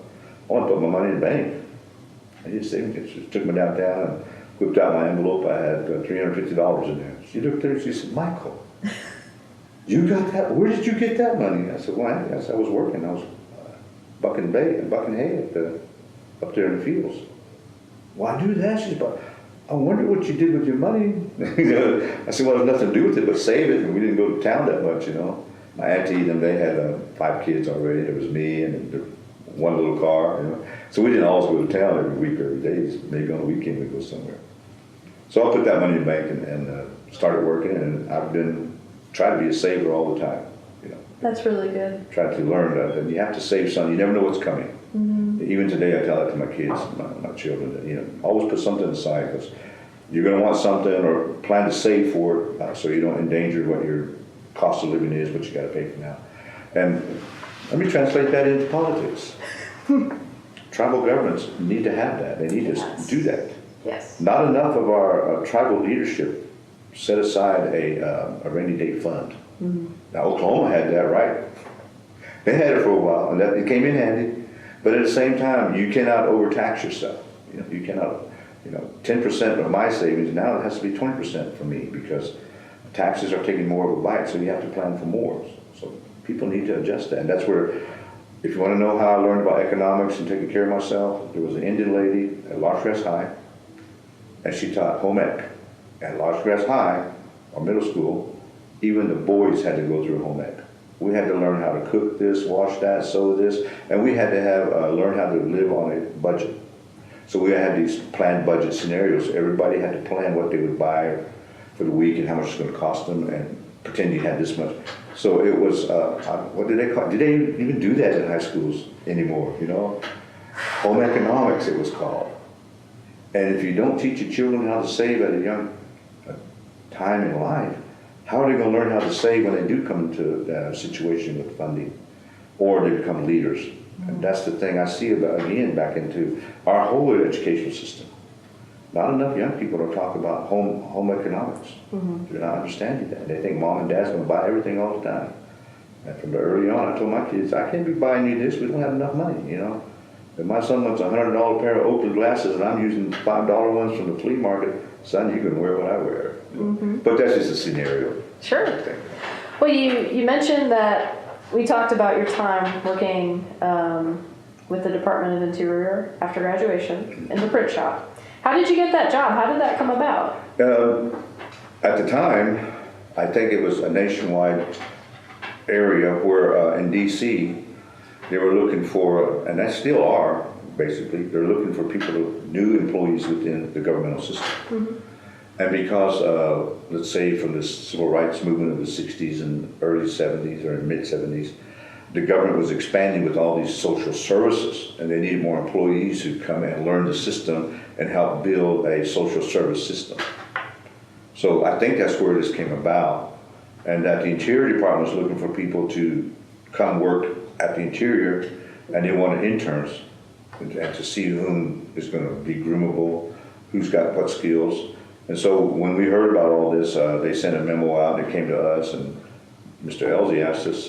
I want to put my money in the bank." I just took me downtown and whipped out my envelope. I had $350 in there. She looked at it, she said, "Michael, you got that? Where did you get that money?" I said, "Well, I was working. I was bucking hay up there in the fields." "Why do that?" She said, "I wonder what you did with your money." I said, "Well, there's nothing to do with it but save it." And we didn't go to town that much, My auntie and them, they had 5 kids already. There was me and one little car, So we didn't always go to town every week or every day. Maybe on the weekend we'd go somewhere. So I put that money in the bank and started working, and I've been trying to be a saver all the time. That's really good. Try to learn that you have to save something. You never know what's coming. Even today, I tell that to my kids, my children, that always put something aside, because you're going to want something or plan to save for it, so you don't endanger what your cost of living is, what you got to pay for now. And let me translate that into politics. Tribal governments need to have that. They need to do that. Yes. Not enough of our tribal leadership set aside a rainy day fund. Now, Oklahoma had that, right? They had it for a while, and it came in handy. But at the same time, you cannot overtax yourself. You cannot, 10% of my savings, now it has to be 20% for me, because taxes are taking more of a bite, so you have to plan for more. So people need to adjust that. And that's where, if you want to know how I learned about economics and taking care of myself, there was an Indian lady at Lodgegrass High, and she taught home ec. At Lodgegrass High, or middle school, even the boys had to go through home ec. We had to learn how to cook this, wash that, sew this, and we had to learn how to live on a budget. So we had these planned budget scenarios. Everybody had to plan what they would buy for the week and how much it's going to cost them, and pretend you had this much. So it was, what did they call it? Did they even do that in high schools anymore, Home economics, it was called. And if you don't teach your children how to save at a young time in life, how are they going to learn how to save when they do come into a situation with funding, or they become leaders? And that's the thing I see again back into our whole educational system. Not enough young people are talking about home economics. They're not understanding that. They think mom and dad's going to buy everything all the time. And from the early on, I told my kids, I can't be buying you this. We don't have enough money, If my son wants a $100 pair of Oakley glasses and I'm using $5 ones from the flea market, son, you can wear what I wear. But that's just a scenario. Sure. Well, you mentioned that we talked about your time working with the Department of Interior after graduation in the print shop. How did you get that job? How did that come about? At the time, I think it was a nationwide area where in D.C. they were looking for, and they still are, basically, they're looking for new employees within the governmental system. And because, let's say from the civil rights movement of the 60s and early 70s or mid 70s, the government was expanding with all these social services, and they needed more employees who come and learn the system and help build a social service system. So I think that's where this came about, and that the Interior Department was looking for people to come work at the Interior, and they wanted interns and to see whom is going to be groomable, who's got what skills. And so when we heard about all this, they sent a memo out, and it came to us, and Mr. Elsie asked us,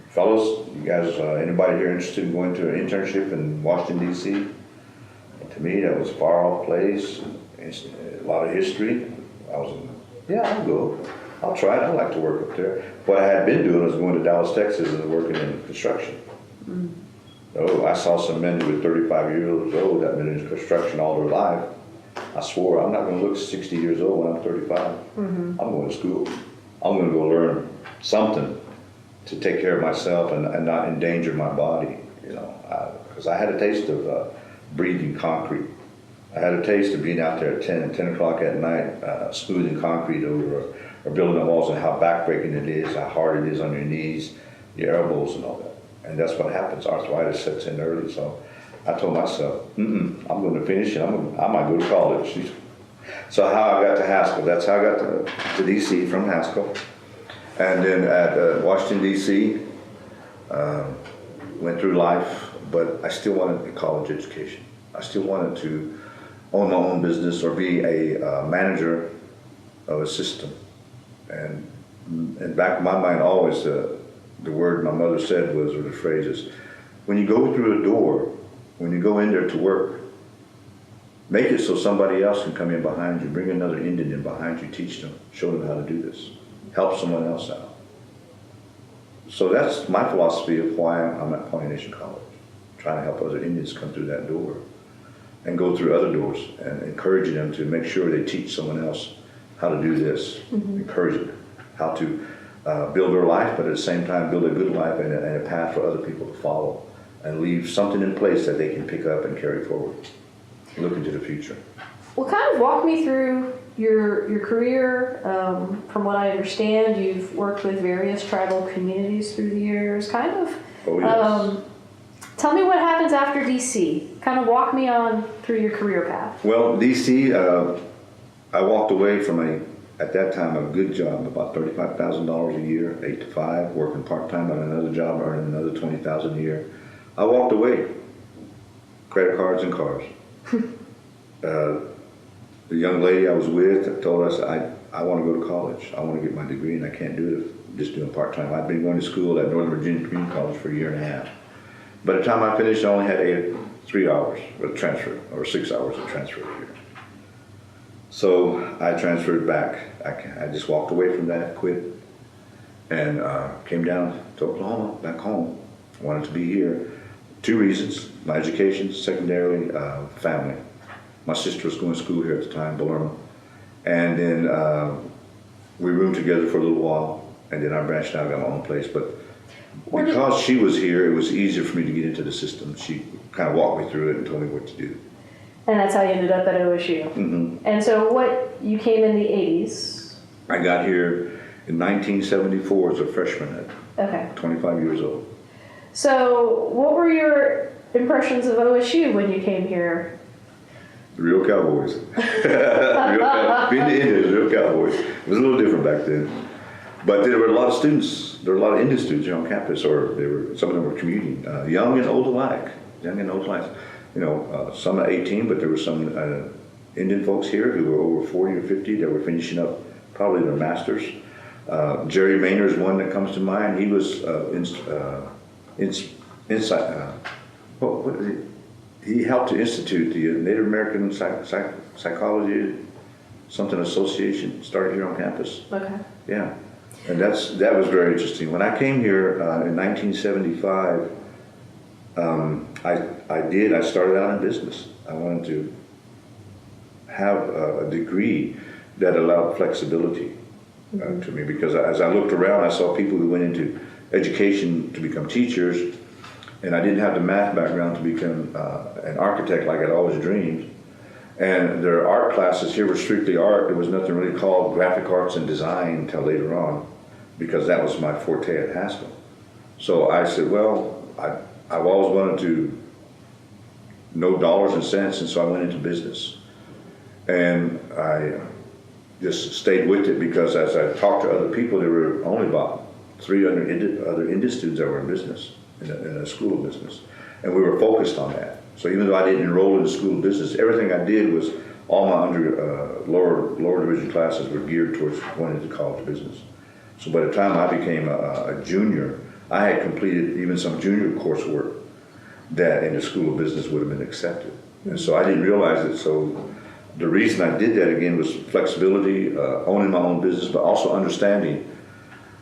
fellas, you guys, anybody here interested in going to an internship in Washington, D.C.? And to me, that was a far-off place, a lot of history. I was, yeah, I'll go. I'll try it. I'd like to work up there. What I had been doing was going to Dallas, Texas, and working in construction. Oh, I saw some men who were 35 years old that had been in construction all their life. I swore, I'm not going to look 60 years old when I'm 35. I'm going to school. I'm going to go learn something to take care of myself and not endanger my body, you know, because I had a taste of breathing concrete. I had a taste of being out there at 10 o'clock at night, smoothing concrete over or building the walls, and how backbreaking it is, how hard it is on your knees, your elbows and all that. And that's what happens. Arthritis sets in early. So I told myself, I'm going to finish it. I might go to college. So how I got to Haskell, that's how I got to D.C. from Haskell. And then at Washington, D.C., went through life, but I still wanted a college education. I still wanted to own my own business or be a manager of a system. And in back of my mind, always the word my mother said was, or the phrase is, when you go through a door, when you go in there to work, make it so somebody else can come in behind you, bring another Indian in behind you, teach them, show them how to do this, help someone else out. So that's my philosophy of why I'm at Pawnee Nation College, trying to help other Indians come through that door and go through other doors and encouraging them to make sure they teach someone else how to do this, encouraging them how to build their life, but at the same time build a good life and a path for other people to follow and leave something in place that they can pick up and carry forward, look into the future. Well, kind of walk me through your career. From what I understand, you've worked with various tribal communities through the years. Kind of. Oh, yes. Tell me what happens after DC. Kind of walk me on through your career path. Well, DC, I walked away from at that time, a good job, about $35,000 a year, 8 to 5, working part-time on another job, earning another $20,000 a year. I walked away. Credit cards and cars. The young lady I was with told us, I want to go to college. I want to get my degree, and I can't do it just doing part-time. I've been going to school at Northern Virginia Community College for a year and a half. By the time I finished, I only had 3 hours of transfer, or 6 hours of transfer a year. So I transferred back. I just walked away from that, quit, and came down to Oklahoma, back home. I wanted to be here. 2 reasons: my education, secondarily, family. My sister was going to school here at the time, Palermo. And then we roomed together for a little while, and then I branched out, got my own place. But because she was here, it was easier for me to get into the system. She kind of walked me through it and told me what to do. And that's how you ended up at OSU. And so you came in the 80s? I got here in 1974 as a freshman at 25 years old. So what were your impressions of OSU when you came here? The real Cowboys. Being the Indians, real Cowboys. It was a little different back then. But there were a lot of students, there were a lot of Indian students here on campus, or some of them were commuting, young and old alike. You know, some at 18, but there were some Indian folks here who were over 40 or 50 that were finishing up probably their masters. Jerry Raynor is one that comes to mind. He was he helped to institute the Native American Psychology something association, started here on campus. Okay. Yeah, and that was very interesting. When I came here in 1975, I started out in business. I wanted to have a degree that allowed flexibility to me, because as I looked around, I saw people who went into education to become teachers, and I didn't have the math background to become an architect like I'd always dreamed. And their art classes here were strictly art. There was nothing really called graphic arts and design until later on, because that was my forte at Haskell. So I said, well, I've always wanted to know dollars and cents, and so I went into business. And I just stayed with it, because as I talked to other people, there were only about 3 other Indian students that were in business, in a school of business. And we were focused on that. So even though I didn't enroll in the school of business, everything I did was, all my lower division classes were geared towards going into college of business. So by the time I became a junior, I had completed even some junior coursework that in the school of business would have been accepted. And so I didn't realize it. So the reason I did that again was flexibility, owning my own business, but also understanding.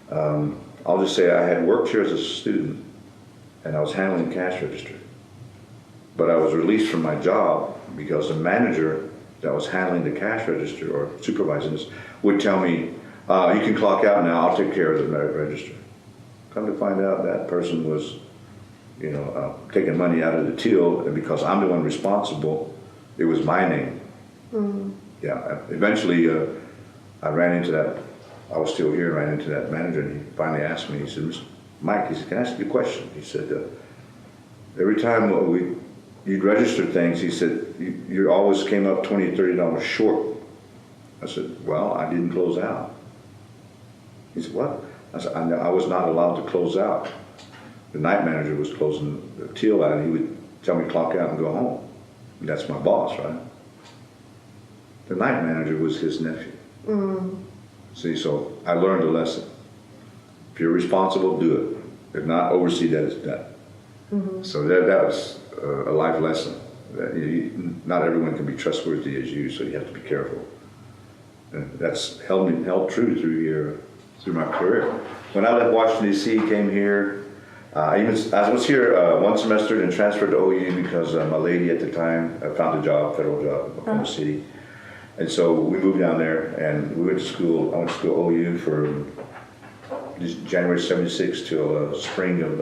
I'll just say I had worked here as a student, and I was handling the cash register. But I was released from my job because the manager that was handling the cash register or supervising this would tell me, you can clock out now, I'll take care of the register. Come to find out, that person was, taking money out of the till, and because I'm the one responsible, it was my name. Mm-hmm. Yeah, eventually I ran into that, I was still here, ran into that manager, and he finally asked me, he said, Mr. Mike, he said, can I ask you a question? He said, every time you'd register things, he said, you always came up $20, $30 short. I said, well, I didn't close out. He said, what? I said, I was not allowed to close out. The night manager was closing the till out, and he would tell me clock out and go home. And that's my boss, right? The night manager was his nephew. Mm. See, so I learned a lesson. If you're responsible, do it. If not, oversee that it's done. Mm-hmm. So that was a life lesson. That not everyone can be trustworthy as you, so you have to be careful. And that's held true through my career. When I left Washington, D.C., came here, I was here one semester and transferred to OU because my lady at the time found a job, federal job in Oklahoma City. And so we moved down there, and we went to school. I went to school OU for January 76 till spring of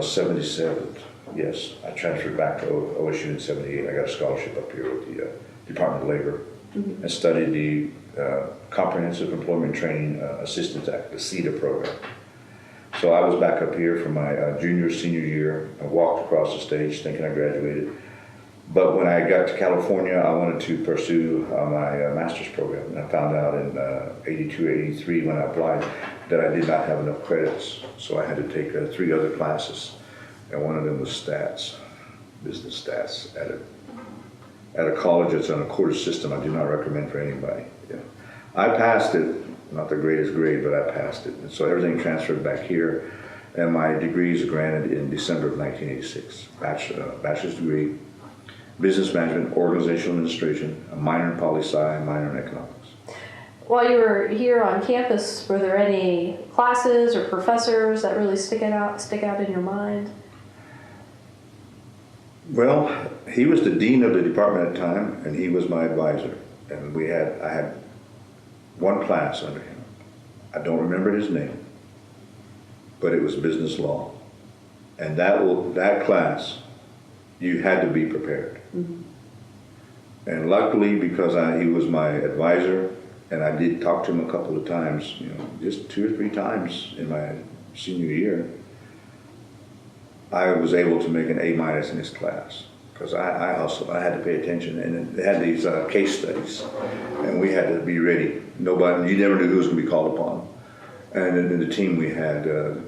77. Yes, I transferred back to OSU in 78. I got a scholarship up here with the Department of Labor, mm-hmm. and studied the Comprehensive Employment Training Assistance Act, the CETA program. So I was back up here for my senior year. I walked across the stage thinking I graduated. But when I got to California, I wanted to pursue my master's program. And I found out in 82, 83 when I applied that I did not have enough credits. So I had to take 3 other classes. And one of them was stats, business stats, at a college that's on a quarter system. I do not recommend for anybody. Yeah. I passed it, not the greatest grade, but I passed it. And so everything transferred back here. And my degrees are granted in December of 1986. Bachelor's degree, business management, organizational administration, a minor in poli-sci, a minor in economics. While you were here on campus, were there any classes or professors that really stick out in your mind? Well, he was the dean of the department at the time, and he was my advisor. And I had one class under him. I don't remember his name, but it was business law. And that class, you had to be prepared. Mm-hmm. And luckily, because he was my advisor, and I did talk to him a couple of times, just 2 or 3 times in my senior year, I was able to make an A- in his class. Because I hustled, I had to pay attention, and they had these case studies, and we had to be ready. You never knew who was going to be called upon. And in the team we had,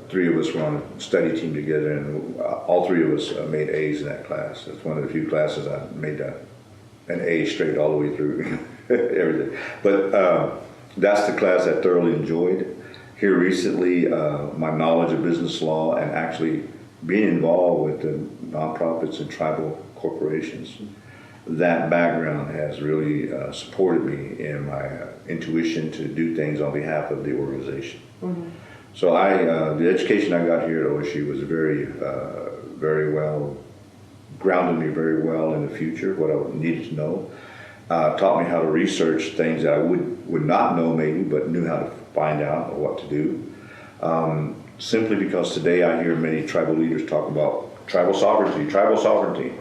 3 of us were on a study team together, and all 3 of us made A's in that class. It's one of the few classes I made an A straight all the way through, everything. But that's the class I thoroughly enjoyed. Here recently, my knowledge of business law and actually being involved with the nonprofits and tribal corporations, that background has really supported me in my intuition to do things on behalf of the organization. Mm-hmm. So the education I got here at OSU was very well, grounded me very well in the future, what I needed to know. Taught me how to research things that I would not know maybe, but knew how to find out or what to do. Simply because today I hear many tribal leaders talk about tribal sovereignty.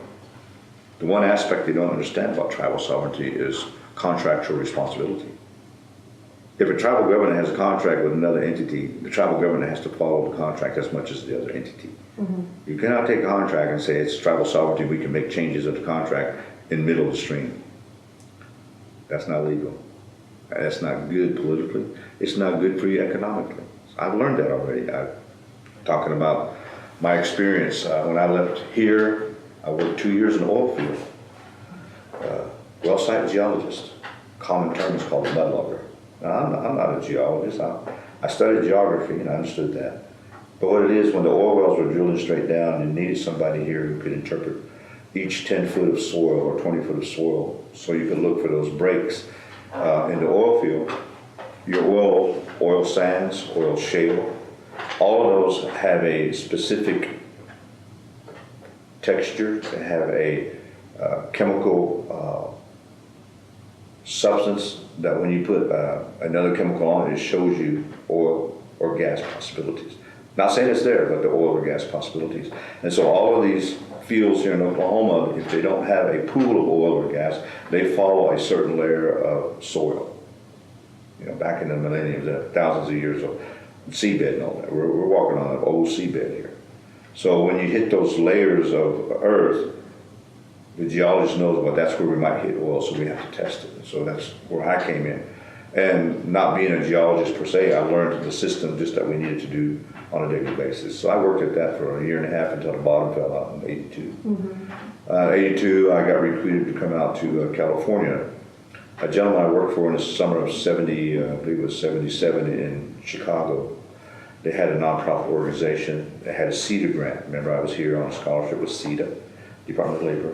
The one aspect they don't understand about tribal sovereignty is contractual responsibility. If a tribal government has a contract with another entity, the tribal government has to follow the contract as much as the other entity. You cannot take a contract and say it's tribal sovereignty, we can make changes of the contract in the middle of the stream. That's not legal. That's not good politically. It's not good for you economically. I've learned that already. I'm talking about my experience. When I left here, I worked 2 years in the oil field. Well site geologist. Common term is called a mudlugger. Now, I'm not a geologist. I studied geography and I understood that. But what it is, when the oil wells were drilling straight down, you needed somebody here who could interpret each 10 foot of soil or 20 foot of soil, so you could look for those breaks in the oil field. Your oil sands, oil shale, all of those have a specific texture. They have a chemical substance that when you put another chemical on it, it shows you oil or gas possibilities. Not saying it's there, but the oil or gas possibilities. And so all of these fields here in Oklahoma, if they don't have a pool of oil or gas, they follow a certain layer of soil. You know, back in the millennium, thousands of years of seabed and all that. We're walking on an old seabed here. So when you hit those layers of earth, the geologist knows, well, that's where we might hit oil, so we have to test it. So that's where I came in. And not being a geologist per se, I learned the system just that we needed to do on a daily basis. So I worked at that for a year and a half until the bottom fell out in 82. 82, I got recruited to come out to California. A gentleman I worked for in the summer of 70, I believe it was 77 in Chicago. They had a nonprofit organization. They had a CETA grant. Remember, I was here on a scholarship with CETA, Department of Labor.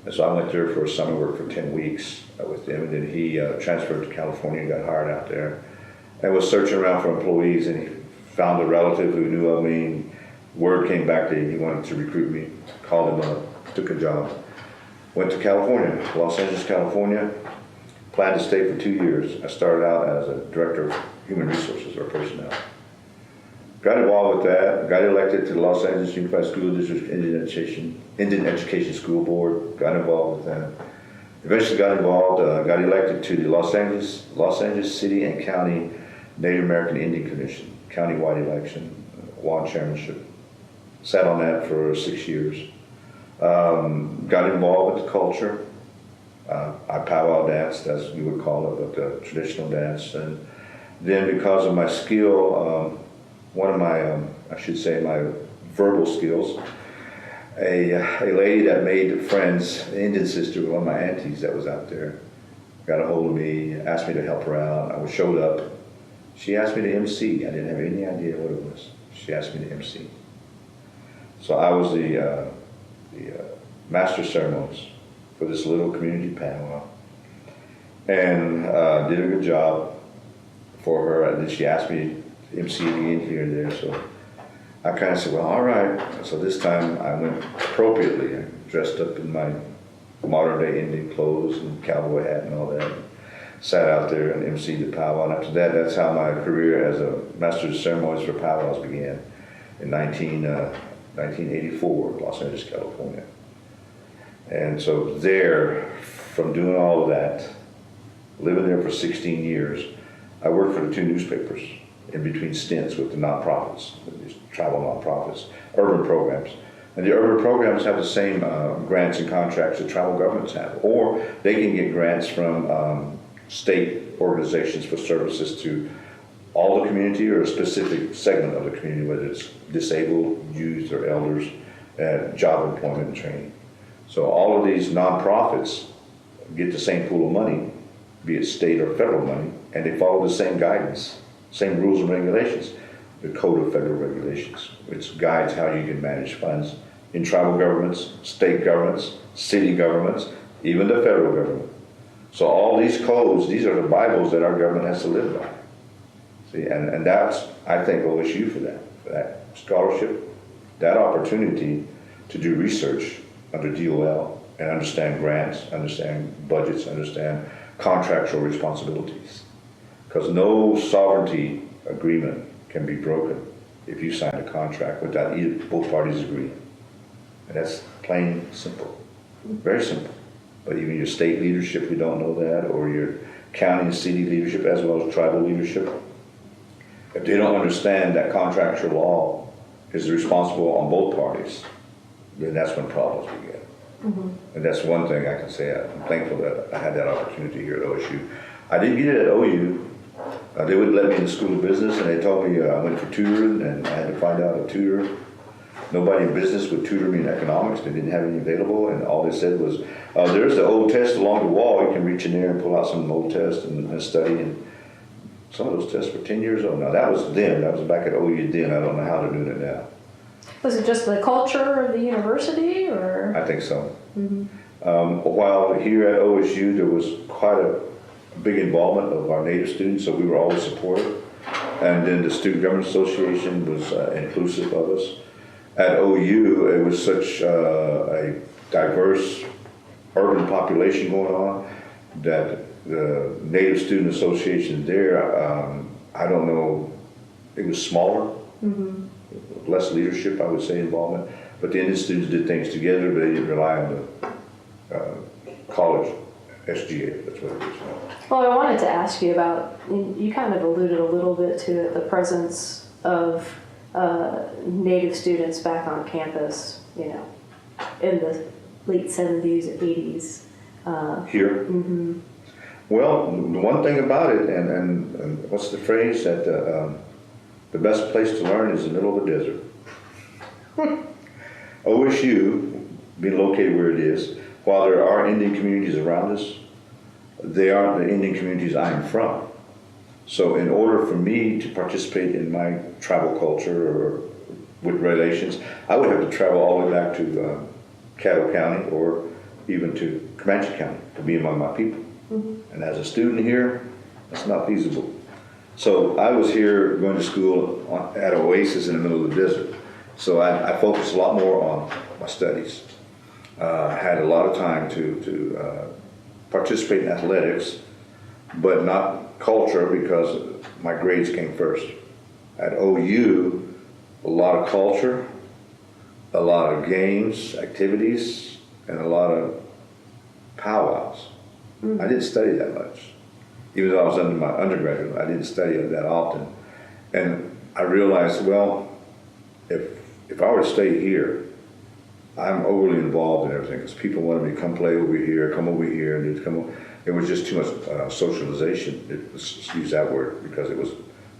And so I went there for a summer work for 10 weeks with them, and then he transferred to California and got hired out there. And was searching around for employees, and he found a relative who knew of me. Word came back that he wanted to recruit me. Called him up, took a job. Went to California, Los Angeles, California. Planned to stay for 2 years. I started out as a director of human resources or personnel. Got involved with that, got elected to the Los Angeles Unified School District Indian Education School Board, got involved with that. Eventually got elected to the Los Angeles City and County Native American Indian Commission, countywide election, won chairmanship. Sat on that for 6 years. Got involved with the culture. I powwow danced, as we would call it, but the traditional dance. And then because of my skill, one of my, my verbal skills, a lady that made friends, an Indian sister, one of my aunties that was out there, got a hold of me, asked me to help her out. I showed up. She asked me to MC. I didn't have any idea what it was. She asked me to MC. So I was the master of ceremonies for this little community powwow, and did a good job for her. And then she asked me to MC again here and there. So I kind of said, well, all right. So this time I went appropriately. I dressed up in my modern day Indian clothes and cowboy hat and all that. Sat out there and MC'd the powwow. And after that, that's how my career as a master of ceremonies for powwows began in 1984, Los Angeles, California. And so there, from doing all of that, living there for 16 years, I worked for the 2 newspapers in between stints with the nonprofits, these tribal nonprofits, urban programs. And the urban programs have the same grants and contracts that tribal governments have, or they can get grants from state organizations for services to all the community or a specific segment of the community, whether it's disabled, youth, or elders, job employment and training. So all of these nonprofits get the same pool of money, be it state or federal money, and they follow the same guidance, same rules and regulations, the Code of Federal Regulations, which guides how you can manage funds in tribal governments, state governments, city governments, even the federal government. So all these codes, these are the Bibles that our government has to live by. See, and that's, I thank OSU for that scholarship, that opportunity to do research under DOL and understand grants, understand budgets, understand contractual responsibilities. Because no sovereignty agreement can be broken if you sign a contract without both parties agreeing. And that's plain simple. Very simple. But even your state leadership, we don't know that, or your county and city leadership, as well as tribal leadership. If they don't understand that contractual law is responsible on both parties, then that's when problems begin. And that's one thing I can say. I'm thankful that I had that opportunity here at OSU. I didn't get it at OU. They would let me in the School of Business, and they told me I went for tutoring, and I had to find out a tutor. Nobody in business would tutor me in economics. They didn't have any available, and all they said was, there's the old test along the wall. You can reach in there and pull out some old tests and study. And some of those tests were 10 years old. Now, that was then. That was back at OU then. I don't know how they're doing it now. Was it just the culture of the university, or? I think so. While here at OSU, there was quite a big involvement of our Native students, so we were always supportive. And then the Student Government Association was inclusive of us. At OU, it was such a diverse urban population going on that the Native Student Association there, I don't know, it was smaller, less leadership, I would say, involvement. But the Indian students did things together, but they didn't rely on the college SGA, that's what it is now. Well, I wanted to ask you about, you kind of alluded a little bit to it, the presence of Native students back on campus, you know, in the late 70s, 80s. Here? Well, the one thing about it, and what's the phrase, that the best place to learn is the middle of the desert. OSU, being located where it is, while there are Indian communities around us, they aren't the Indian communities I'm from. So in order for me to participate in my tribal culture or with relations, I would have to travel all the way back to Caddo County or even to Comanche County to be among my people. And as a student here, that's not feasible. So I was here going to school at Oasis in the middle of the desert. So I focused a lot more on my studies. I had a lot of time to participate in athletics, but not culture because my grades came first. At OU, a lot of culture, a lot of games, activities, and a lot of powwows. I didn't study that much. Even though I was under my undergraduate, I didn't study it that often. And I realized, well, if I were to stay here, I'm overly involved in everything because people wanted me to come play over here, come over here, and come over. It was just too much socialization. Let's use that word, because it was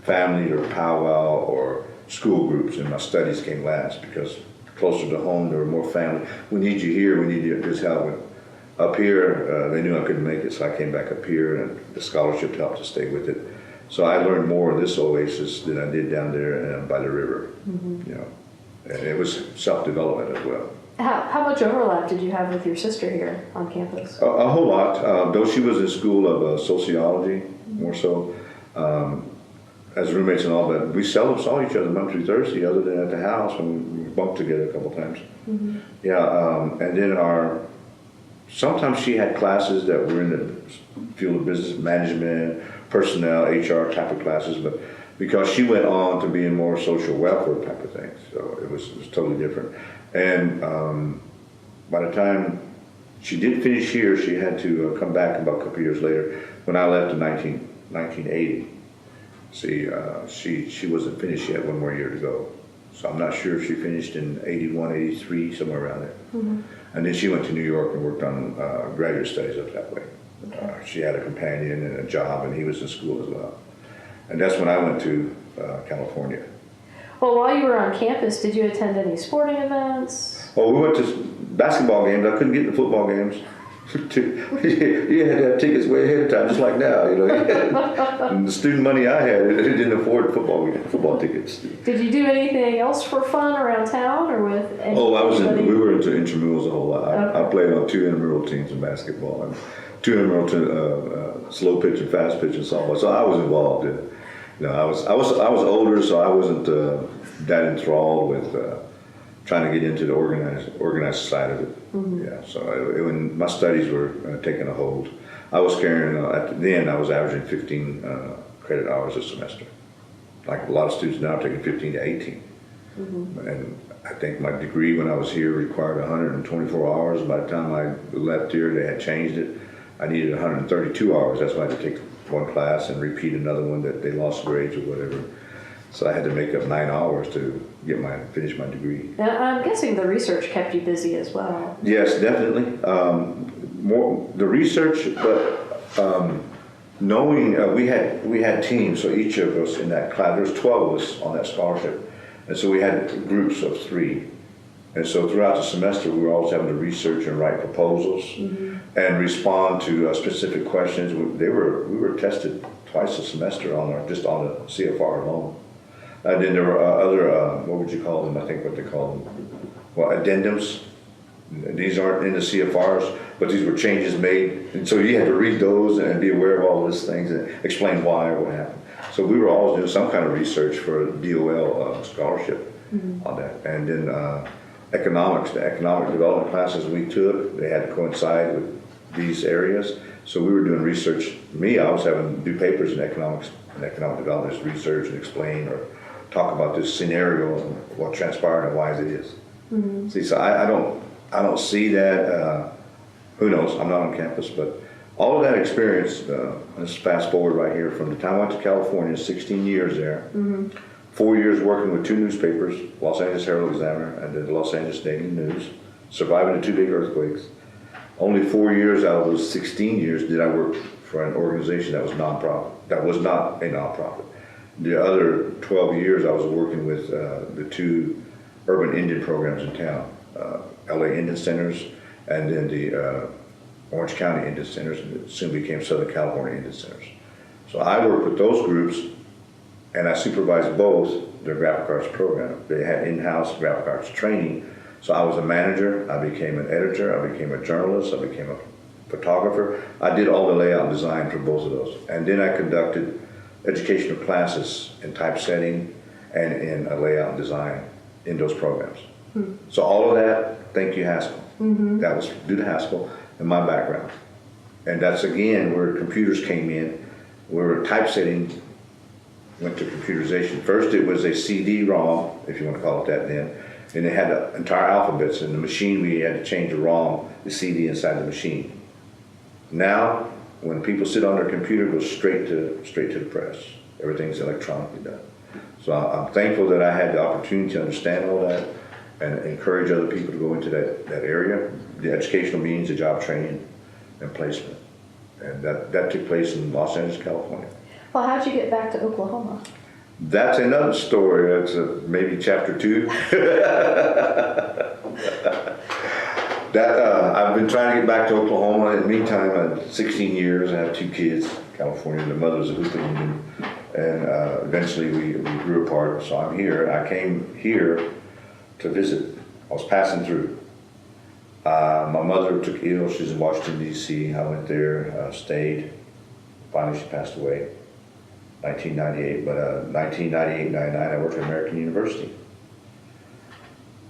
family or powwow or school groups, and my studies came last because closer to home, there were more family. We need you here, we need you at this house. Up here, they knew I couldn't make it, so I came back up here, and the scholarship helped to stay with it. So I learned more in this oasis than I did down there by the river, you know. And it was self-development as well. How much overlap did you have with your sister here on campus? A whole lot. Though she was in school of sociology, more so, as roommates and all, but we seldom saw each other Monday through Thursday, other than at the house when we bunked together a couple times. Yeah, and then sometimes she had classes that were in the field of business management, personnel, HR type of classes, but because she went on to be in more social welfare type of things, so it was totally different. And by the time she did finish here, she had to come back about a couple years later. When I left in 1980, she wasn't finished yet, one more year to go. So I'm not sure if she finished in 81, 83, somewhere around there. And then she went to New York and worked on graduate studies up that way. She had a companion and a job, and he was in school as well. And that's when I went to California. Well, while you were on campus, did you attend any sporting events? Oh, we went to basketball games. I couldn't get to football games. You had to have tickets way ahead of time, just like now. You know, and the student money I had, it didn't afford football tickets. Did you do anything else for fun around town, or with? We were into intramurals a whole lot. Okay. I played on 2 intramural teams in basketball and 2 intramural slow pitch and fast pitch and softball. So I was involved in it. You know, I was older, so I wasn't that enthralled with trying to get into the organized side of it. Yeah, so when my studies were taking a hold, I was carrying, at the end I was averaging 15 credit hours a semester. Like a lot of students now are taking 15 to 18. And I think my degree when I was here required 124 hours. By the time I left here, they had changed it. I needed 132 hours. That's why I had to take one class and repeat another one that they lost grades or whatever. So I had to make up 9 hours to finish my degree. Now, I'm guessing the research kept you busy as well. Yes, definitely. More the research, but knowing we had teams. So each of us in that class, there was 12 of us on that scholarship, and so we had groups of 3. And so throughout the semester, we were always having to research and write proposals and respond to specific questions. We were tested twice a semester just on the CFR alone. And then there were other, what would you call them? I think what they call them, well, addendums. These aren't in the CFRs, but these were changes made. And so you had to read those and be aware of all these things and explain why or what happened. So we were always doing some kind of research for a DOL scholarship on that. And then economics, the economic development classes we took, they had to coincide with these areas. So we were doing research. I was having to do papers in economics and economic development, just research and explain or talk about this scenario and what transpired and why it is. See, so I don't see that. Who knows? I'm not on campus, but all of that experience. Let's fast forward right here from the time I went to California, 16 years there, 4 years working with 2 newspapers, Los Angeles Herald-Examiner and the Los Angeles Daily News, surviving the 2 big earthquakes. Only 4 years out of those 16 years did I work for an organization that was nonprofit. That was not a nonprofit. The other 12 years I was working with the 2 urban Indian programs in town, LA Indian Centers and then the Orange County Indian Centers, and it soon became Southern California Indian Centers. So I worked with those groups and I supervised both their graphic arts program. They had in-house graphic arts training. So I was a manager, I became an editor, I became a journalist, I became a photographer. I did all the layout and design for both of those. And then I conducted educational classes in typesetting and in layout and design in those programs. So all of that, thank you Haskell. That was due to Haskell and my background. And that's again where computers came in, where typesetting went to computerization. First it was a CD-ROM, if you want to call it that then, and it had the entire alphabets. In the machine we had to change the ROM, the CD inside the machine. Now, when people sit on their computer, it goes straight to the press. Everything's electronically done. So I'm thankful that I had the opportunity to understand all that and encourage other people to go into that area. The educational means, the job training and placement. And that took place in Los Angeles, California. Well, how'd you get back to Oklahoma? That's another story. That's maybe chapter 2. I've been trying to get back to Oklahoma. In the meantime, I had 16 years. I have 2 kids. California, the mother was a Hoopa Indian. And eventually we grew apart. So I'm here. I came here to visit. I was passing through. My mother took ill. She's in Washington, D.C. I went there, stayed. Finally, she passed away. 1998, but 1998-99, I worked at American University.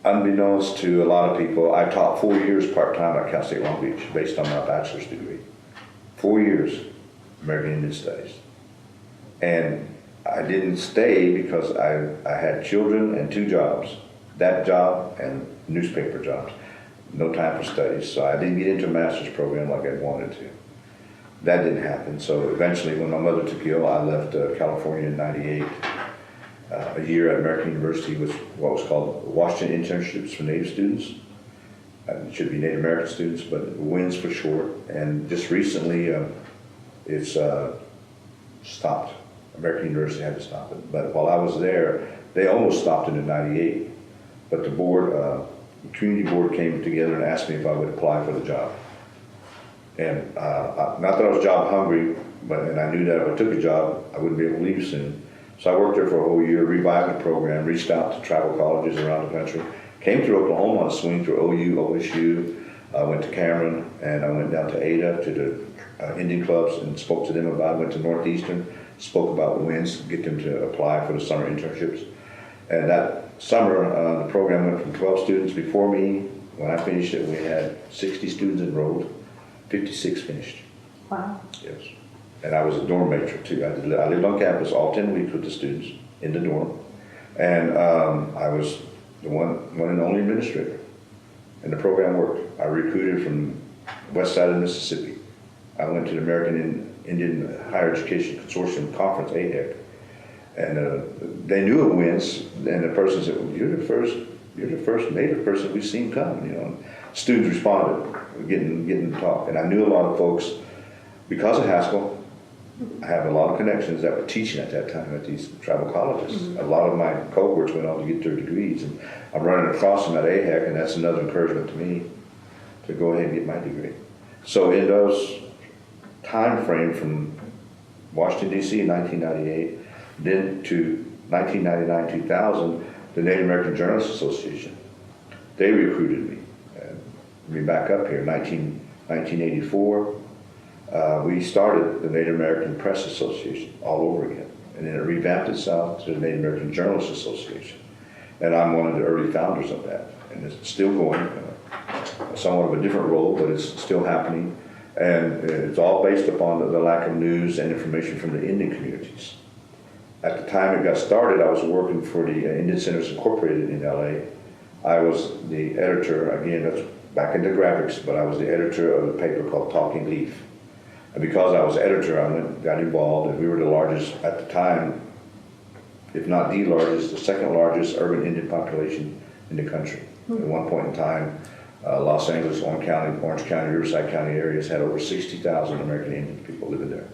Unbeknownst to a lot of people, I taught 4 years part-time at Cal State Long Beach based on my bachelor's degree. 4 years, American Indian Studies. And I didn't stay because I had children and 2 jobs, that job and newspaper jobs. No time for studies, so I didn't get into a master's program like I wanted to. That didn't happen. So eventually, when my mother took ill, I left California in '98. A year at American University with what was called Washington Internships for Native students. It should be Native American students, but WINS for short. And just recently, it's stopped. American University had to stop it. But while I was there, they almost stopped it in '98. But the board, the community board came together and asked me if I would apply for the job. And not that I was job hungry, and I knew that if I took a job, I wouldn't be able to leave soon. So I worked there for a whole year, revived the program, reached out to tribal colleges around the country, came through Oklahoma on a swing through OU, OSU, went to Cameron, and I went down to Ada to the Indian clubs and spoke to them about it. Went to Northeastern, spoke about WINS, get them to apply for the summer internships. And that summer, the program went from 12 students before me. When I finished it, we had 60 students enrolled. 56 finished. Wow. Yes. And I was a dorm matron too. I lived on campus all 10 weeks with the students in the dorm. And I was the one and only administrator. And the program worked. I recruited from the west side of Mississippi. I went to the American Indian Higher Education Consortium Conference, AHEC. And they knew of WINS, and the person said, well, you're the first Native person we've seen come, you know. Students responded, getting to talk. And I knew a lot of folks, because of Haskell, I have a lot of connections that were teaching at that time at these tribal colleges. A lot of my cohorts went on to get their degrees, and I'm running across them at AHEC, and that's another encouragement to me to go ahead and get my degree. So in those time frame from Washington, D.C. in 1998, then to 1999, 2000, the Native American Journalists Association, they recruited me. Let me back up here, 1984, we started the Native American Press Association all over again. And then it revamped itself to the Native American Journalists Association. And I'm one of the early founders of that. And it's still going, somewhat of a different role, but it's still happening. And it's all based upon the lack of news and information from the Indian communities. At the time it got started, I was working for the Indian Centers Incorporated in LA. I was the editor, again, that's back into graphics, but I was the editor of a paper called Talking Leaf. And because I was editor, I got involved, and we were the largest at the time, if not the largest, the second largest urban Indian population in the country. At one point in time, Los Angeles, Orange County, Riverside County areas had over 60,000 American Indian people living there.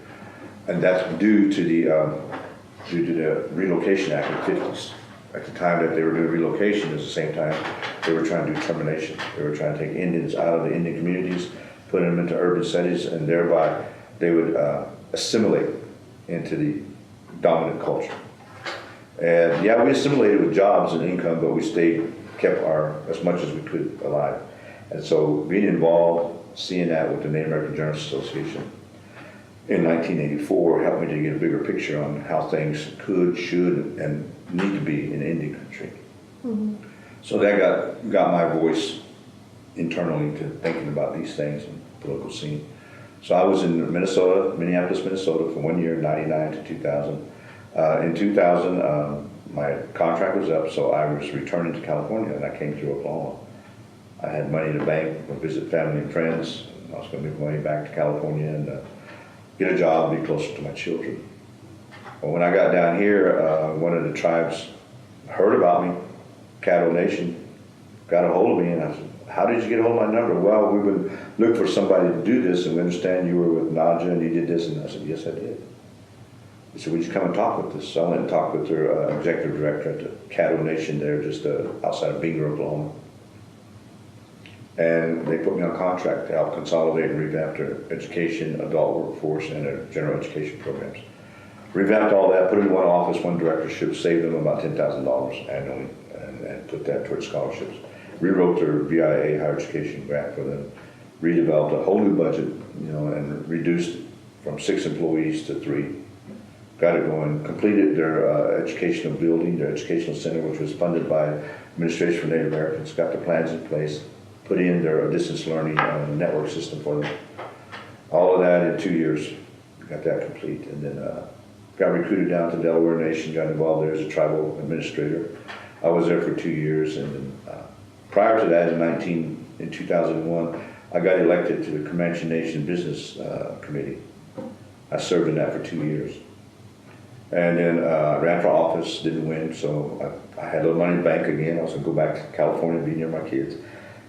And that's due to the Relocation Act of the 50s. At the time that they were doing relocation, at the same time, they were trying to do termination. They were trying to take Indians out of the Indian communities, put them into urban settings, and thereby they would assimilate into the dominant culture. And yeah, we assimilated with jobs and income, but we kept as much as we could alive. And so being involved, seeing that with the Native American Journalists Association in 1984 helped me to get a bigger picture on how things could, should, and need to be in Indian country. So that got my voice internally to thinking about these things in the political scene. So I was in Minneapolis, Minnesota for 1 year, 99 to 2000. In 2000, my contract was up, so I was returning to California, and I came through Oklahoma. I had money in the bank, to visit family and friends. And I was going to move money back to California and get a job, be closer to my children. But when I got down here, one of the tribes heard about me, Pawnee Nation, got a hold of me, and I said, how did you get a hold of my number? Well, we've been looking for somebody to do this, and we understand you were with Naja and you did this. And I said, yes, I did. He said, would you come and talk with us? So I went and talked with their executive director at the Pawnee Nation there, just outside of Binger, Oklahoma. And they put me on contract to help consolidate and revamp their education, adult workforce, and their general education programs. Revamped all that, put it in one office, one directorship, saved them about $10,000 annually, and put that towards scholarships. Rewrote their VIA higher education grant for them, redeveloped a whole new budget, and reduced from 6 employees to 3. Got it going, completed their educational building, their educational center, which was funded by Administration for Native Americans, got the plans in place, put in their distance learning network system for them. All of that in 2 years, got that complete, and then got recruited down to Delaware Nation, got involved there as a tribal administrator. I was there for 2 years, and then prior to that, in 2001, I got elected to the Comanche Nation Business Committee. I served in that for 2 years. And then ran for office, didn't win, so I had a little money in the bank again. I was going to go back to California and be near my kids.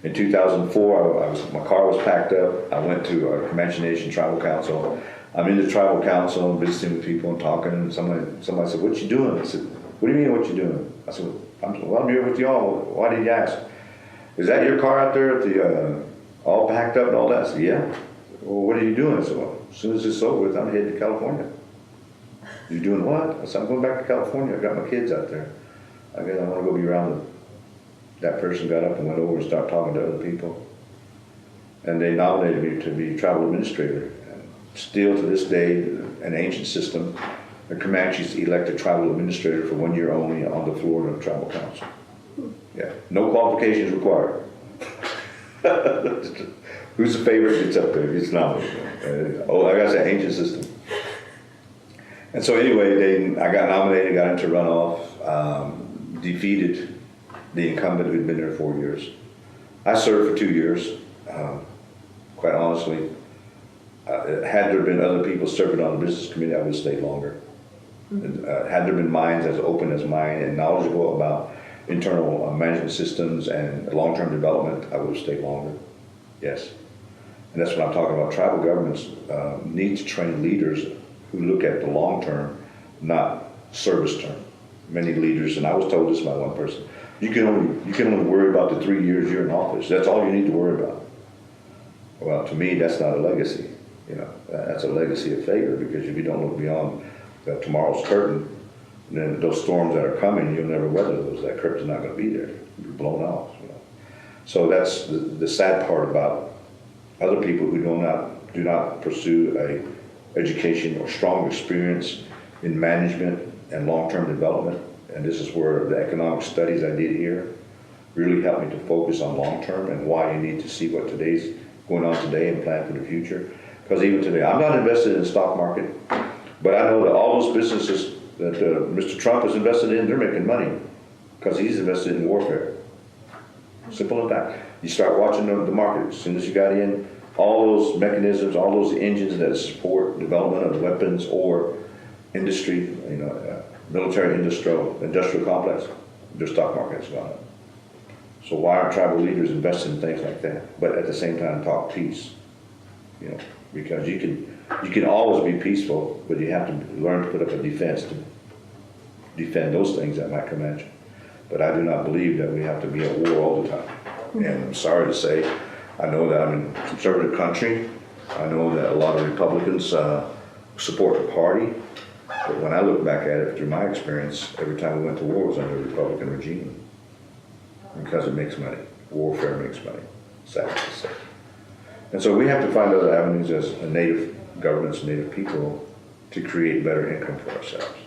In 2004, my car was packed up. I went to our Comanche Nation Tribal Council. I'm in the Tribal Council, visiting with people and talking, and somebody said, what you doing? I said, what do you mean, what you doing? I said, well, I'm here with y'all. Why did you ask? Is that your car out there at the, all packed up and all that? I said, yeah. Well, what are you doing? I said, well, as soon as it's over with, I'm heading to California. You doing what? I said, I'm going back to California. I got my kids out there. I want to go be around them. That person got up and went over and started talking to other people. And they nominated me to be tribal administrator. And still to this day, an ancient system, the Comanches elect a tribal administrator for 1 year only on the floor of the tribal council. Yeah, no qualifications required. Who's the favorite gets up there, gets nominated. I got that ancient system. And so anyway, I got nominated, got into runoff, defeated the incumbent who'd been there 4 years. I served for 2 years. Quite honestly, had there been other people serving on the business committee, I would have stayed longer. Had there been minds as open as mine and knowledgeable about internal management systems and long-term development, I would have stayed longer. Yes. And that's what I'm talking about. Tribal governments need to train leaders who look at the long term, not service term. Many leaders, and I was told this by one person, you can only worry about the 3 years you're in office. That's all you need to worry about. Well, to me, that's not a legacy. You know, that's a legacy of failure, because if you don't look beyond tomorrow's curtain, then those storms that are coming, you'll never weather those. That curtain's not going to be there. You'll be blown off. You know? So that's the sad part about other people who do not pursue a education or strong experience in management and long-term development. And this is where the economic studies I did here really helped me to focus on long-term and why you need to see what today's going on today and plan for the future. Because even today, I'm not invested in the stock market, but I know that all those businesses that Mr. Trump is invested in, they're making money because he's invested in warfare. Simple as that. You start watching the market. As soon as you got in, all those mechanisms, all those engines that support development of weapons or industry, military industrial complex, their stock market has gone up. So why aren't tribal leaders investing in things like that? But at the same time, talk peace. Because you can always be peaceful, but you have to learn to put up a defense to defend those things that might come at you. But I do not believe that we have to be at war all the time. And I'm sorry to say, I know that I'm in a conservative country. I know that a lot of Republicans support the party. But when I look back at it, through my experience, every time we went to war was under a Republican regime. Because it makes money. Warfare makes money, sad to say. And so we have to find other avenues as a native governments, native people, to create better income for ourselves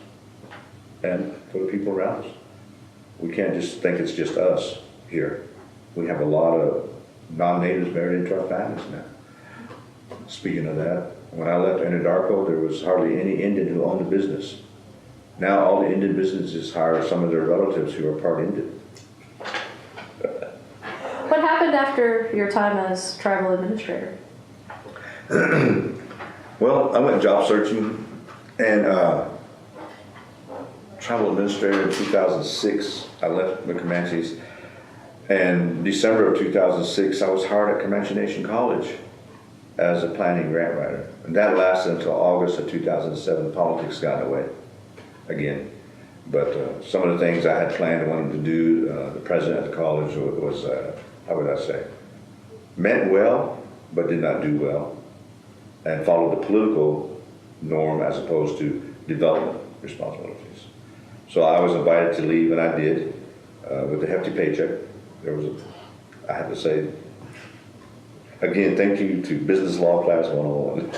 and for the people around us. We can't just think it's just us here. We have a lot of non-natives married into our families now. Speaking of that, when I left Anadarko, there was hardly any Indian who owned a business. Now all the Indian businesses hire some of their relatives who are part Indian. What happened after your time as tribal administrator? Well, I went job searching, and tribal administrator in 2006, I left the Comanches. And December of 2006, I was hired at Comanche Nation College as a planning grant writer. And that lasted until August of 2007. Politics got in the way again. But some of the things I had planned and wanted to do, the president of the college was how would I say, meant well, but did not do well, and followed the political norm as opposed to development responsibilities. So I was invited to leave, and I did, with a hefty paycheck. I have to say, again, thank you to Business Law Class 101.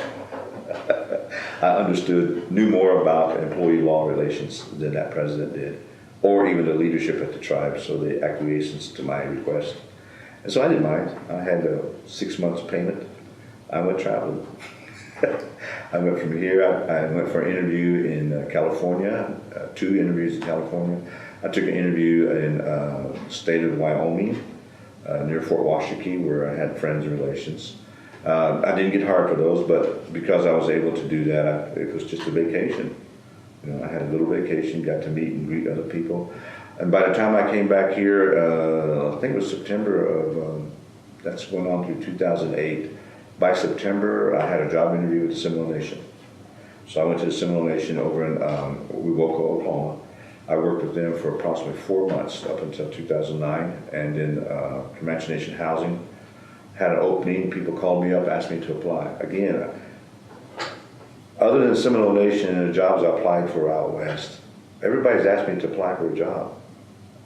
I knew more about employee law relations than that president did, or even the leadership at the tribe, so they acquiesced to my request. And so I didn't mind. I had 6 months payment. I went traveling. I went from here, I went for an interview in California, 2 interviews in California. I took an interview in the state of Wyoming, near Fort Washakie, where I had friends and relations. I didn't get hired for those, but because I was able to do that, it was just a vacation. I had a little vacation, got to meet and greet other people. And by the time I came back here, I think it was September of, that's going on through 2008. By September, I had a job interview with the Seminole Nation. So I went to the Seminole Nation over in Wewoka, Oklahoma. I worked with them for approximately 4 months up until 2009. And then Comanche Nation Housing had an opening. People called me up, asked me to apply. Again, other than the Seminole Nation and the jobs I applied for out west, everybody's asked me to apply for a job.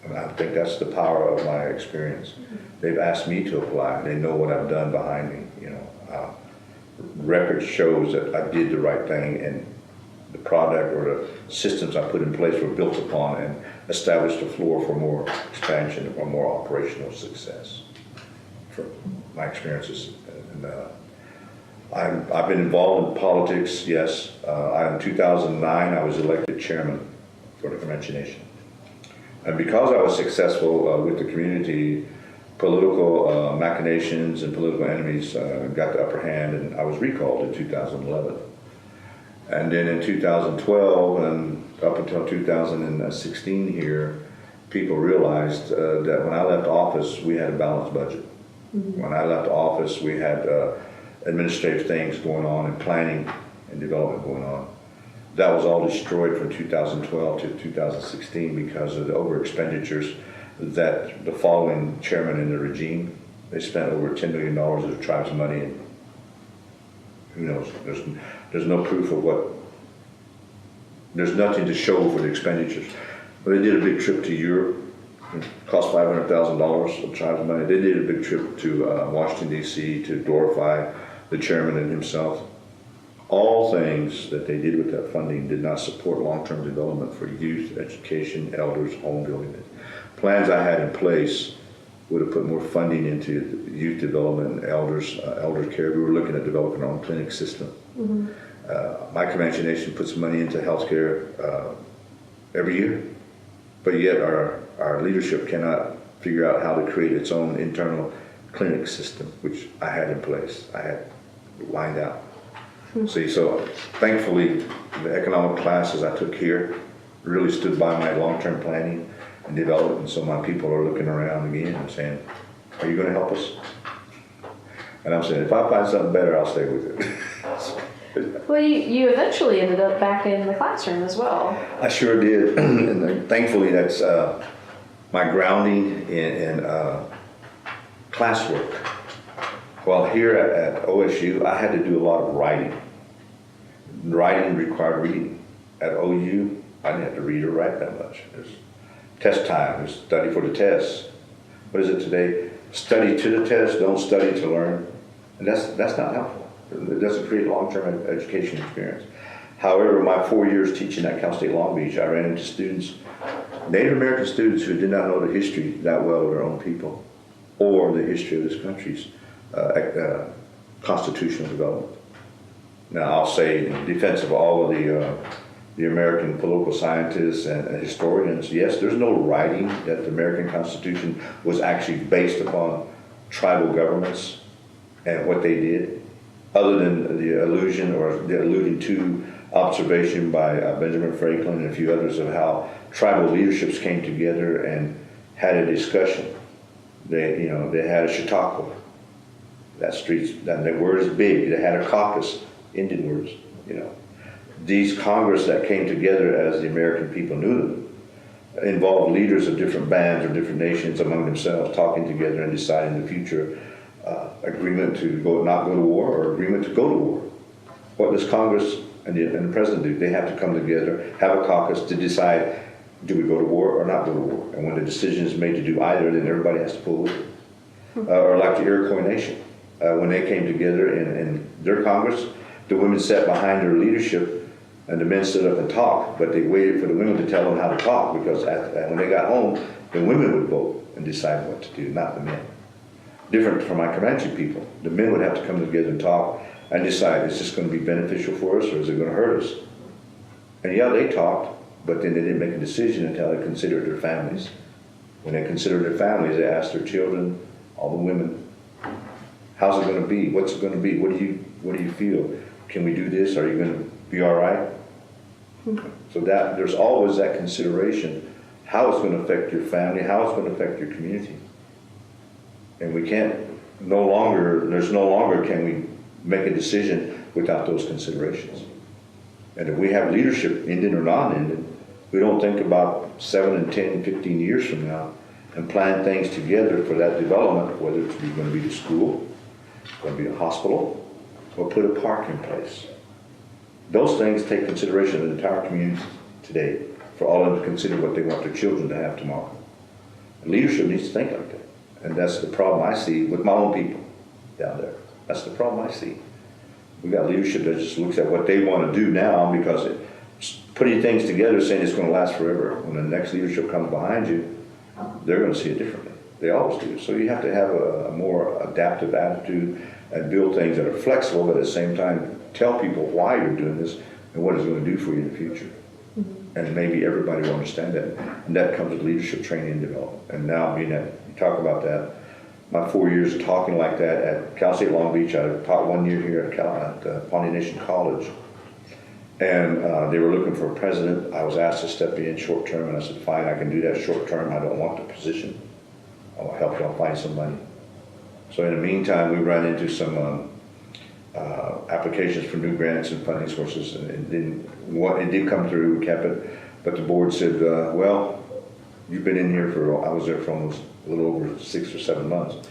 And I think that's the power of my experience. They've asked me to apply. They know what I've done behind me. Record shows that I did the right thing, and the product or the systems I put in place were built upon and established a floor for more expansion or more operational success. From my experiences, and I've been involved in politics. Yes, in 2009 I was elected chairman for the Comanche Nation. And because I was successful with the community, political machinations and political enemies got the upper hand, and I was recalled in 2011. And then in 2012 and up until 2016 here, people realized that when I left office, we had a balanced budget. Mm-hmm. When I left office, we had administrative things going on and planning and development going on. That was all destroyed from 2012 to 2016 because of the over expenditures that the following chairman in the regime, they spent over $10 million of the tribe's money, and who knows, there's no proof of what, there's nothing to show for the expenditures. But they did a big trip to Europe, it cost $500,000 of tribe's money. They did a big trip to Washington, D.C. to glorify the chairman and himself. All things that they did with that funding did not support long-term development for youth, education, elders, home building. Plans I had in place would have put more funding into youth development and elder care. We were looking at developing our own clinic system. Mm-hmm. Michael Nation puts money into healthcare every year, but yet our leadership cannot figure out how to create its own internal clinic system, which I had in place. I had lined out. Mm-hmm. See, so thankfully, the economic classes I took here really stood by my long-term planning and development, and so my people are looking around again and saying, are you going to help us? And I'm saying, if I find something better, I'll stay with it. Well, you eventually ended up back in the classroom as well. I sure did, and thankfully that's my grounding in classwork. Well, here at OSU, I had to do a lot of writing. Writing required reading. At OU, I didn't have to read or write that much. There's test time, there's study for the test. What is it today? Study to the test, don't study to learn. And that's not helpful. It doesn't create a long-term education experience. However, my 4 years teaching at Cal State Long Beach, I ran into students, Native American students who did not know the history that well of their own people or the history of this country's constitutional development. Now, I'll say in defense of all of the American political scientists and historians, yes, there's no writing that the American Constitution was actually based upon tribal governments and what they did, other than the allusion or the alluding to observation by Benjamin Franklin and a few others of how tribal leaderships came together and had a discussion. They had a Chautauqua. That word is big. They had a caucus, Indian words, These Congress that came together as the American people knew them involved leaders of different bands or different nations among themselves talking together and deciding the future agreement to not go to war or agreement to go to war. What does Congress and the president do? They have to come together, have a caucus to decide, do we go to war or not go to war? And when the decision is made to do either, then everybody has to pull with it. Or like the Iroquois Nation. When they came together in their Congress, the women sat behind their leadership and the men stood up and talked, but they waited for the women to tell them how to talk, because when they got home, the women would vote and decide what to do, not the men. Different from my Comanche people. The men would have to come together and talk and decide, is this going to be beneficial for us or is it going to hurt us? And yeah, they talked, but then they didn't make a decision until they considered their families. When they considered their families, they asked their children, all the women, how's it going to be? What's it going to be? What do you feel? Can we do this? Are you going to be all right? Mm-hmm. So that there's always that consideration, how it's going to affect your family, how it's going to affect your community. And there's no longer can we make a decision without those considerations. And if we have leadership, Indian or non-Indian, we don't think about 7 and 10, 15 years from now and plan things together for that development, whether it's going to be the school, going to be a hospital, or put a park in place. Those things take consideration of the entire community today for all of them to consider what they want their children to have tomorrow. And leadership needs to think like that. And that's the problem I see with my own people down there. That's the problem I see. We got leadership that just looks at what they want to do now, because putting things together saying it's going to last forever. When the next leadership comes behind you, they're going to see it differently. They always do. So you have to have a more adaptive attitude and build things that are flexible, but at the same time tell people why you're doing this and what it's going to do for you in the future. Mm-hmm. And maybe everybody will understand that. And that comes with leadership training and development. And now being that, you talk about that, my 4 years of talking like that at Cal State Long Beach, I taught 1 year here at Pawnee Nation College. And they were looking for a president. I was asked to step in short term, and I said, fine, I can do that short term. I don't want the position. I'll help y'all find somebody. So in the meantime, we ran into some applications for new grants and funding sources, and it did come through, we kept it, but the board said, well, you've been in here I was there for almost a little over 6 or 7 months.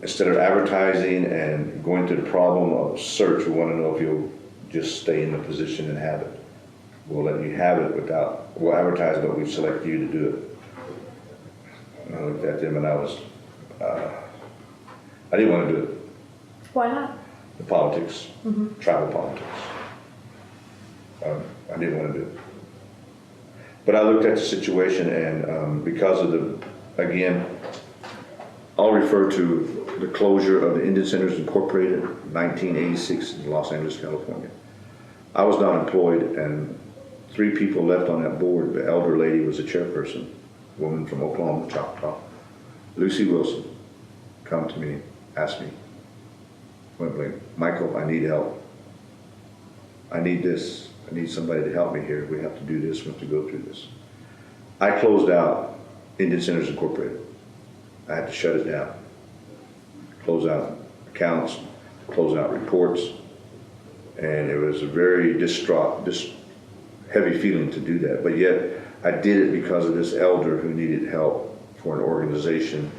Instead of advertising and going through the problem of search, we want to know if you'll just stay in the position and have it. We'll let you have it we'll advertise, but we select you to do it. And I looked at them and I didn't want to do it. Why not? The politics, tribal politics. I didn't want to do it. But I looked at the situation, and because of again, I'll refer to the closure of the Indian Centers Incorporated, 1986 in Los Angeles, California. I was not employed, and 3 people left on that board. The elder lady was the chairperson, a woman from Oklahoma, Choctaw. Lucy Wilson, come to me, asked me, point blank, Michael, I need help. I need this. I need somebody to help me here. We have to do this. We have to go through this. I closed out Indian Centers Incorporated. I had to shut it down. Close out accounts, close out reports, and it was a very distraught, heavy feeling to do that. But yet, I did it because of this elder who needed help for an organization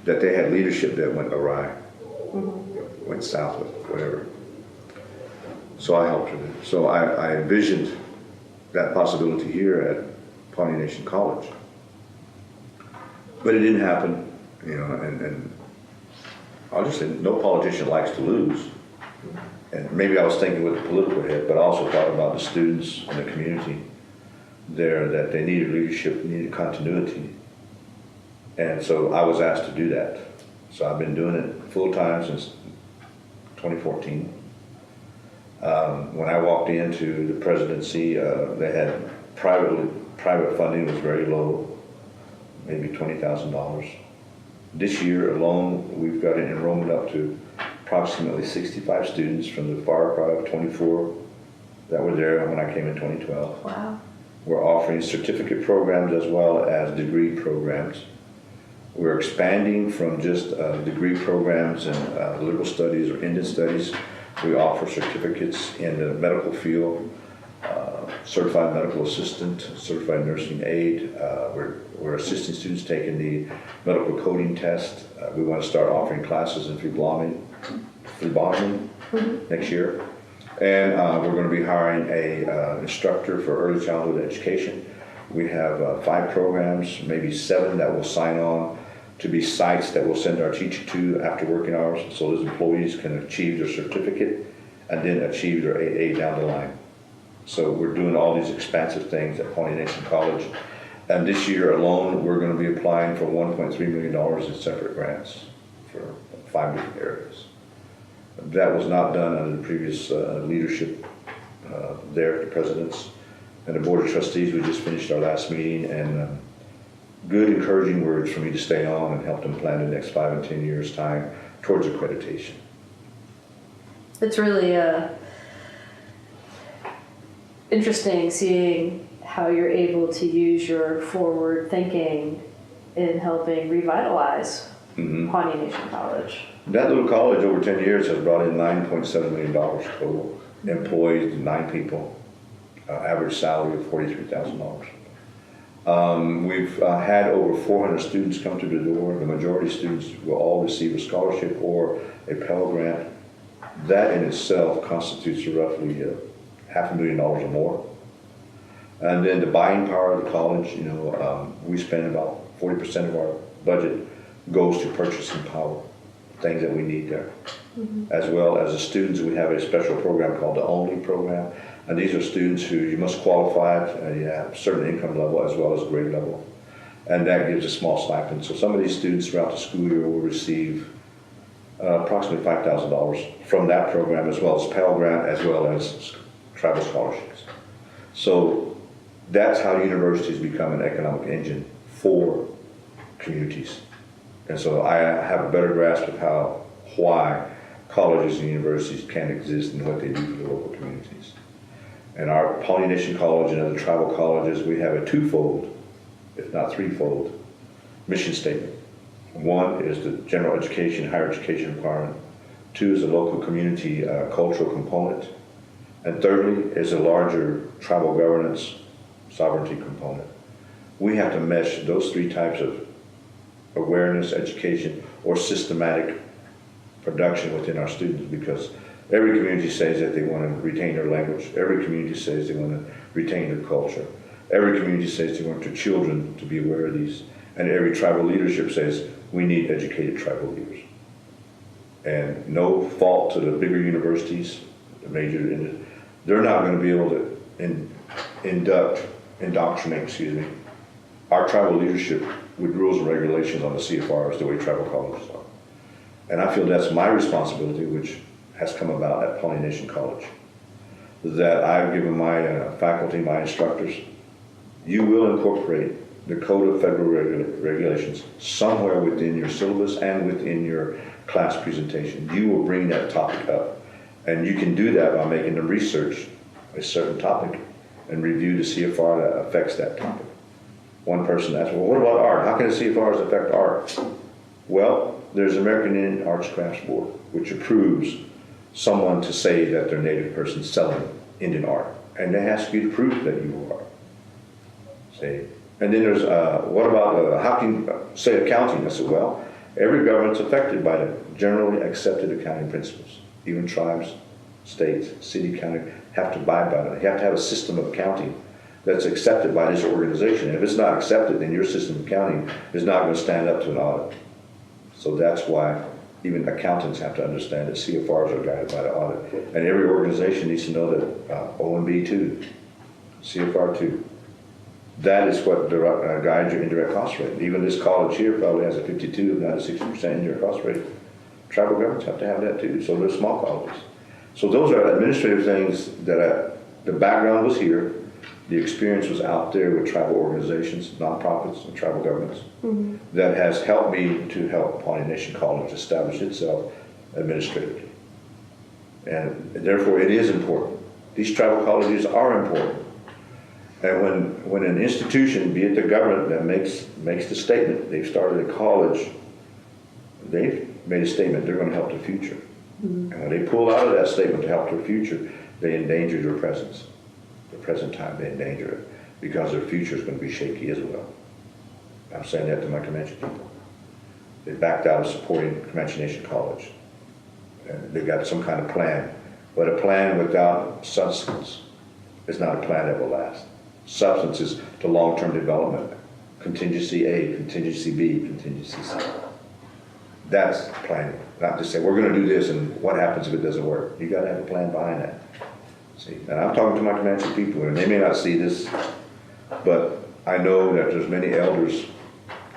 that they had leadership that went awry, went south with whatever. So I helped her. So I envisioned that possibility here at Pawnee Nation College. But it didn't happen, and I'll just say no politician likes to lose. And maybe I was thinking with the political head, but I also thought about the students and the community there, that they needed leadership, needed continuity. And so I was asked to do that. So I've been doing it full time since 2014. When I walked into the presidency, they had private funding was very low, maybe $20,000. This year alone, we've got an enrollment up to approximately 65 students from the far cry of 24 that were there when I came in 2012. Wow. We're offering certificate programs as well as degree programs. We're expanding from just degree programs in liberal studies or Indian studies. We offer certificates in the medical field, certified medical assistant, certified nursing aide. We're assisting students taking the medical coding test. We want to start offering classes in phlebotomy next year. And we're going to be hiring a instructor for early childhood education. We have 5 programs, maybe 7 that will sign on to be sites that we'll send our teacher to after working hours, so those employees can achieve their certificate and then achieve their AA down the line. So we're doing all these expansive things at Pawnee Nation College. And this year alone, we're going to be applying for $1.3 million in separate grants for 5 different areas. That was not done under the previous leadership there, the presidents. And the Board of Trustees, we just finished our last meeting, and good encouraging words for me to stay on and help them plan the next 5 and 10 years' time towards accreditation. It's really interesting seeing how you're able to use your forward thinking in helping revitalize Pawnee Nation College. That little college over 10 years has brought in $9.7 million total, employees 9 people, average salary of $43,000. We've had over 400 students come through the door. The majority of students will all receive a scholarship or a Pell Grant. That in itself constitutes roughly $500,000 or more. And then the buying power of the college, we spend about 40% of our budget goes to purchasing power, things that we need there. As well as the students, we have a special program called the ONLY program. And these are students who you must qualify, you have a certain income level as well as grade level. And that gives a small stipend. So some of these students throughout the school year will receive approximately $5,000 from that program, as well as Pell Grant, as well as travel scholarships. So That's how universities become an economic engine for communities. And so I have a better grasp of why colleges and universities can exist and what they do for the local communities. And our Pawnee Nation College and other tribal colleges, we have a twofold, if not threefold, mission statement. One is the general education, higher education requirement. Two is the local community cultural component. And thirdly is a larger tribal governance sovereignty component. We have to mesh those three types of awareness, education, or systematic production within our students, because every community says that they want to retain their language. Every community says they want to retain their culture. Every community says they want their children to be aware of these. And every tribal leadership says we need educated tribal leaders. And no fault to the bigger universities, the major, they're not going to be able to indoctrinate, our tribal leadership with rules and regulations on the CFRs the way tribal colleges are. And I feel that's my responsibility, which has come about at Pawnee Nation College, that I've given my faculty, my instructors, you will incorporate the Code of Federal Regulations somewhere within your syllabus and within your class presentation. You will bring that topic up. And you can do that by making them research a certain topic and review the CFR that affects that topic. One person asked, well, what about art? How can the CFRs affect art? Well, there's American Indian Arts Crafts Board, which approves someone to say that they're a Native person selling Indian art. And they ask you to prove that you are. See? And then there's, what about, how can you say accounting? I said, well, every government's affected by the generally accepted accounting principles. Even tribes, states, city, county have to abide by it. You have to have a system of accounting that's accepted by this organization. And if it's not accepted, then your system of accounting is not going to stand up to an audit. So that's why even accountants have to understand that CFRs are guided by the audit. And every organization needs to know that OMB 2, CFR 2. That is what guides your indirect cost rate. Even this college here probably has a 52, if not a 60% indirect cost rate. Tribal governments have to have that too, so they're small colleges. So those are administrative things that the background was here, the experience was out there with tribal organizations, nonprofits, and tribal governments, that has helped me to help Pawnee Nation College establish itself administratively. And therefore it is important. These tribal colleges are important. And when an institution, be it the government, that makes the statement, they've started a college, they've made a statement, they're going to help the future. And when they pull out of that statement to help their future, they endanger their presence. The present time, they endanger it, because their future is going to be shaky as well. I'm saying that to my Comanche people. They backed out of supporting Comanche Nation College. And they got some kind of plan. But a plan without substance is not a plan that will last. Substance is to long-term development. Contingency A, contingency B, contingency C. That's planning. Not just say, we're going to do this, and what happens if it doesn't work? You got to have a plan behind that. See, and I'm talking to my Comanche people, and they may not see this, but I know that there's many elders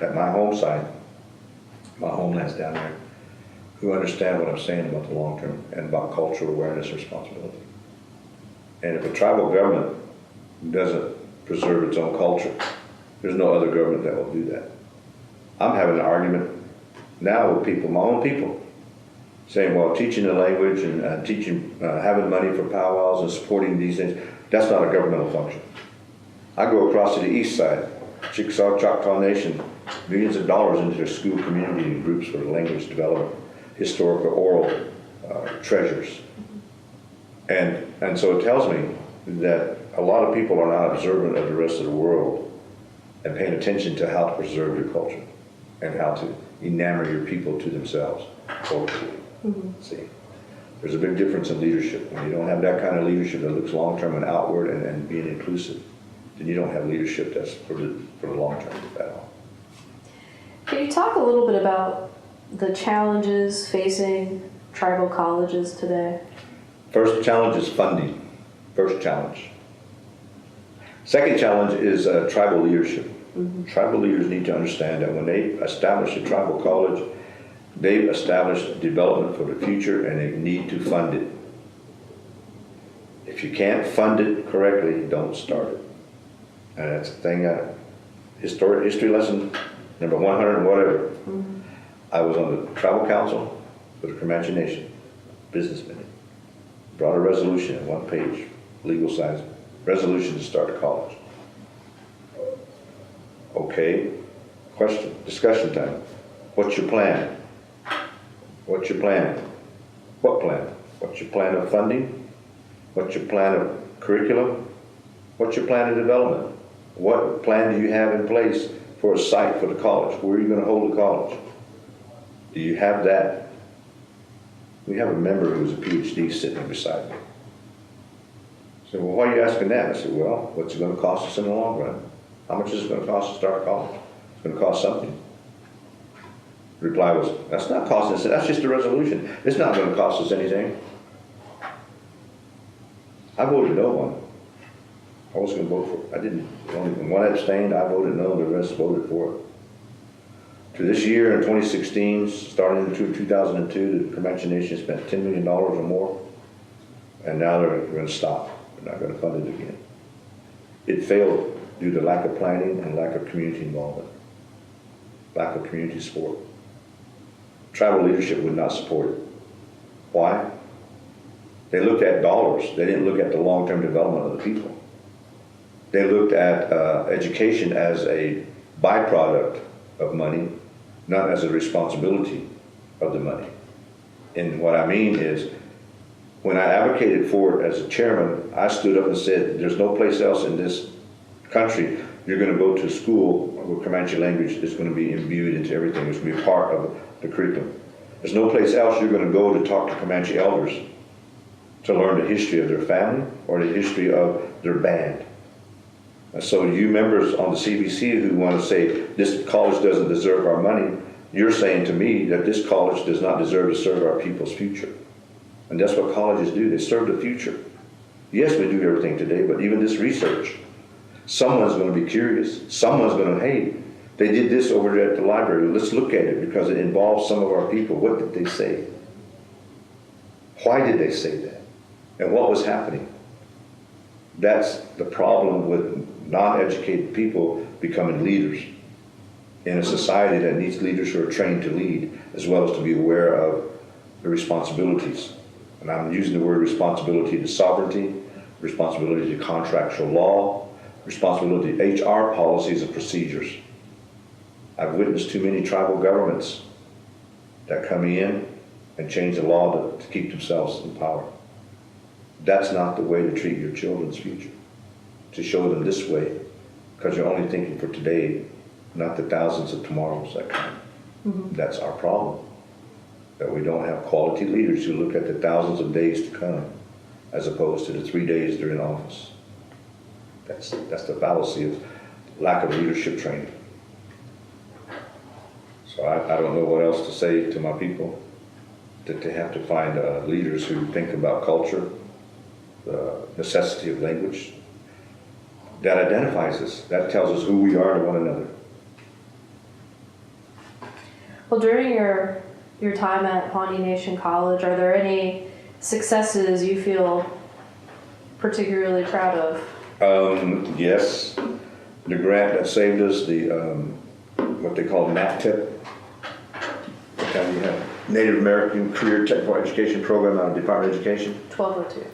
at my home site, my homeland's down there, who understand what I'm saying about the long term and about cultural awareness and responsibility. And if a tribal government doesn't preserve its own culture, there's no other government that will do that. I'm having an argument now with people, my own people, saying, well, teaching the language and having money for powwows and supporting these things, that's not a governmental function. I go across to the east side, Chickasaw, Choctaw Nation, millions of dollars into their school community and groups for language development, historical oral treasures. And so it tells me that a lot of people are not observant of the rest of the world and paying attention to how to preserve your culture and how to enamor your people to themselves culturally. See, there's a big difference in leadership. When you don't have that kind of leadership that looks long-term and outward and being inclusive, then you don't have leadership that's for the long term at all. Can you talk a little bit about the challenges facing tribal colleges today? First challenge is funding. First challenge. Second challenge is tribal leadership. Tribal leaders need to understand that when they establish a tribal college, they've established development for the future, and they need to fund it. If you can't fund it correctly, don't start it. And that's the thing, history lesson number 100 and whatever. I was on the travel council for the Comanche Nation, businessman. Brought a resolution in 1 page, legal size, resolution to start a college. Okay, question, discussion time. What's your plan? What's your plan? What plan? What's your plan of funding? What's your plan of curriculum? What's your plan of development? What plan do you have in place for a site for the college? Where are you going to hold the college? Do you have that? We have a member who's a PhD sitting beside me. I said, well, why are you asking that? I said, well, what's it going to cost us in the long run? How much is it going to cost to start a college? It's going to cost something. The reply was, that's not costing us, that's just a resolution. It's not going to cost us anything. I voted no one. I was going to vote for it. I didn't. Only one abstained, I voted no, the rest voted for it. To this year, in 2016, starting in 2002, the Comanche Nation spent $10 million or more, and now they're going to stop. They're not going to fund it again. It failed due to lack of planning and lack of community involvement, lack of community support. Tribal leadership would not support it. Why? They looked at dollars. They didn't look at the long-term development of the people. They looked at education as a byproduct of money, not as a responsibility of the money. And what I mean is, when I advocated for it as a chairman, I stood up and said, there's no place else in this country you're going to go to school where Comanche language is going to be imbued into everything. It's going to be a part of the curriculum. There's no place else you're going to go to talk to Comanche elders to learn the history of their family or the history of their band. And so you members on the CBC who want to say this college doesn't deserve our money, you're saying to me that this college does not deserve to serve our people's future. And that's what colleges do. They serve the future. Yes, we do everything today, but even this research, someone's going to be curious. Someone's going to, hey, they did this over there at the library. Let's look at it because it involves some of our people. What did they say? Why did they say that? And what was happening? That's the problem with non-educated people becoming leaders in a society that needs leaders who are trained to lead, as well as to be aware of the responsibilities. And I'm using the word responsibility to sovereignty, responsibility to contractual law, responsibility to HR policies and procedures. I've witnessed too many tribal governments that come in and change the law to keep themselves in power. That's not the way to treat your children's future, to show them this way, because you're only thinking for today, not the thousands of tomorrows that come. That's our problem, that we don't have quality leaders who look at the thousands of days to come, as opposed to the 3 days they're in office. That's the fallacy of lack of leadership training. So I don't know what else to say to my people, that they have to find leaders who think about culture, the necessity of language, that identifies us, that tells us who we are to one another. Well, during your time at Pawnee Nation College, are there any successes you feel particularly proud of? Yes. The grant that saved us, the what they call NATTIP, Native American Career Technical Education Program out of Department of Education. 1202.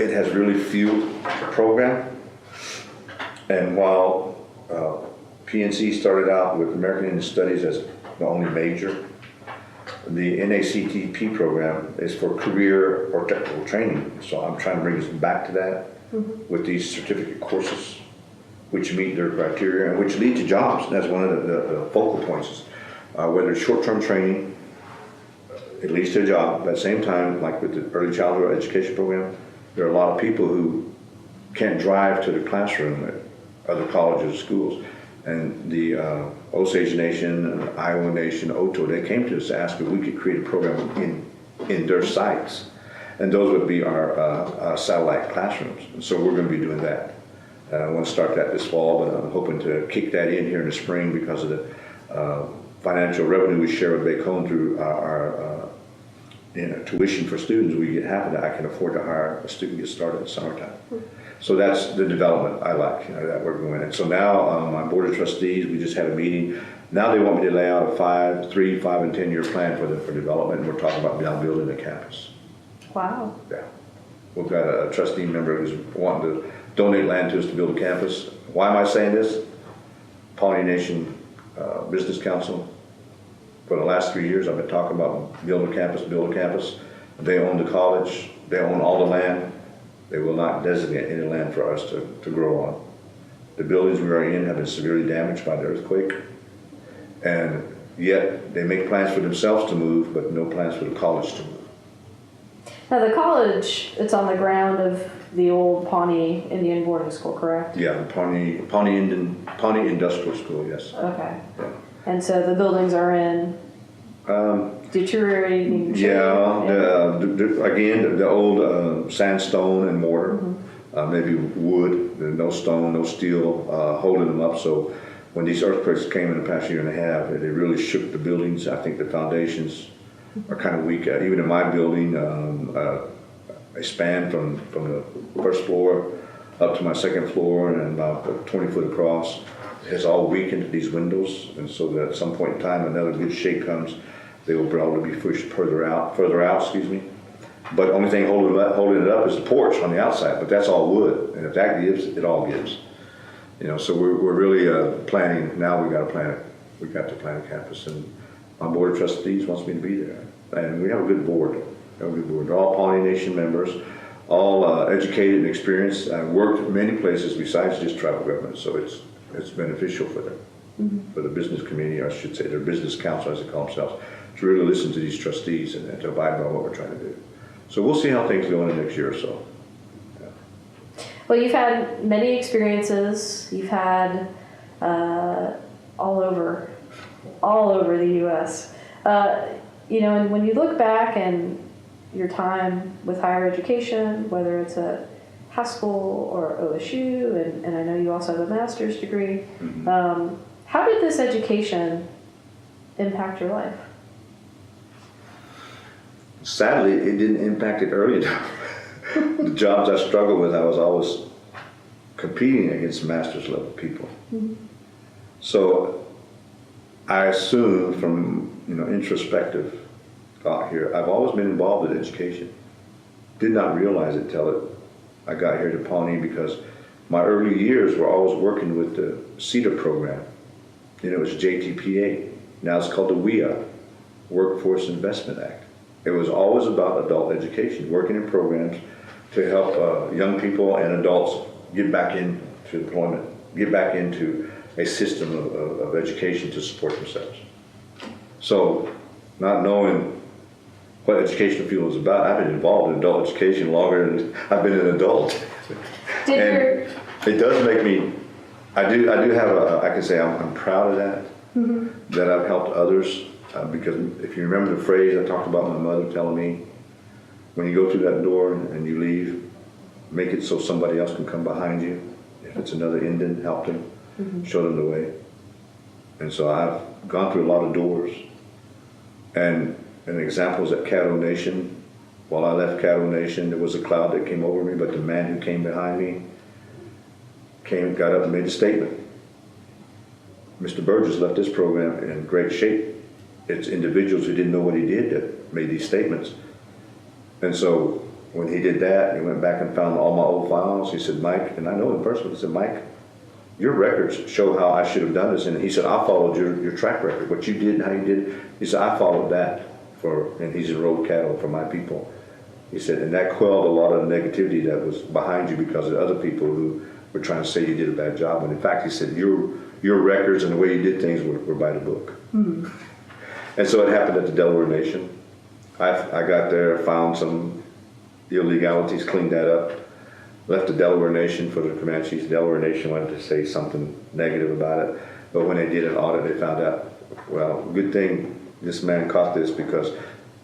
It has really fueled the program. And while PNC started out with American Indian Studies as the only major, the NACTP program is for career or technical training. So I'm trying to bring us back to that with these certificate courses, which meet their criteria and which lead to jobs. And that's one of the focal points. Whether it's short-term training, it leads to a job. At the same time, like with the early childhood education program, there are a lot of people who can't drive to the classroom at other colleges or schools. And the Osage Nation, and Iowa Nation, Oto, they came to us to ask if we could create a program in their sites. And those would be our satellite classrooms. And so we're going to be doing that. I want to start that this fall, but I'm hoping to kick that in here in the spring because of the financial revenue we share with Bacone through our tuition for students, we get half of that. I can afford to hire a student to get started in the summertime. So that's the development I like, that we're going. And so now my board of trustees, we just had a meeting. Now they want me to lay out a 3, 5, and 10-year plan for development. And we're talking about now building a campus. Wow. Yeah. We've got a trustee member who's wanting to donate land to us to build a campus. Why am I saying this? Pawnee Nation Business Council. For the last 3 years, I've been talking about build a campus. They own the college. They own all the land. They will not designate any land for us to grow on. The buildings we are in have been severely damaged by the earthquake. And yet they make plans for themselves to move, but no plans for the college to move. Now the college, it's on the ground of the old Pawnee Indian boarding school, correct? Yeah, Pawnee Industrial School, yes. Okay. Yeah. And so the buildings are in deteriorating shape? Yeah, again, the old sandstone and mortar, maybe wood, no stone, no steel, holding them up. So when these earthquakes came in the past year and a half, they really shook the buildings. I think the foundations are kind of weak. Even in my building, I span from the first floor up to my second floor and about 20 foot across. It has all weakened these windows, and so that at some point in time another good shake comes, they will probably be pushed further out, But the only thing holding it up is the porch on the outside, but that's all wood, and if that gives, it all gives. So we're really planning. Now we got to plan it. We got to plan a campus, and my board of trustees wants me to be there, and we have a good board. They're all Pawnee Nation members, all educated and experienced. I've worked at many places besides just tribal government, so it's beneficial for them, for the business community, or I should say their business council, as they call themselves, to really listen to these trustees and to abide by what we're trying to do. So we'll see how things go in the next year or so. Yeah. Well, you've had many experiences. You've had all over the U.S. And when you look back and your time with higher education, whether it's at high school or OSU, and I know you also have a master's degree, how did this education impact your life? Sadly, it didn't impact it early enough. The jobs I struggled with, I was always competing against master's level people. So I assume from introspective thought here, I've always been involved in education. Did not realize it till I got here to Pawnee, because my early years were always working with the CEDAR program. It was JTPA. Now it's called the WIA, Workforce Investment Act. It was always about adult education, working in programs to help young people and adults get back into employment, get back into a system of education to support themselves. So, not knowing what educational field is about, I've been involved in adult education longer than I've been an adult. It does make me, I do have I can say I'm proud of that, that I've helped others. Because if you remember the phrase I talked about my mother telling me, when you go through that door and you leave, make it so somebody else can come behind you. If it's another Indian, help them, show them the way. And so I've gone through a lot of doors. And an example is at Cattle Nation. While I left Cattle Nation, there was a cloud that came over me, but the man who came behind me got up and made a statement. Mr. Burgess left this program in great shape. It's individuals who didn't know what he did that made these statements. And so when he did that, he went back and found all my old files. He said, Mike, and I know him personally, he said, Mike, your records show how I should have done this. And he said, I followed your track record, what you did and how you did. He said, I followed that and he's enrolled cattle for my people. He said, and that quelled a lot of the negativity that was behind you because of other people who were trying to say you did a bad job. And in fact, he said, your records and the way you did things were by the book. And so it happened at the Delaware Nation. I got there, found some illegalities, cleaned that up, left the Delaware Nation for the Comanches. Delaware Nation wanted to say something negative about it, but when they did an audit, they found out, well, good thing this man caught this, because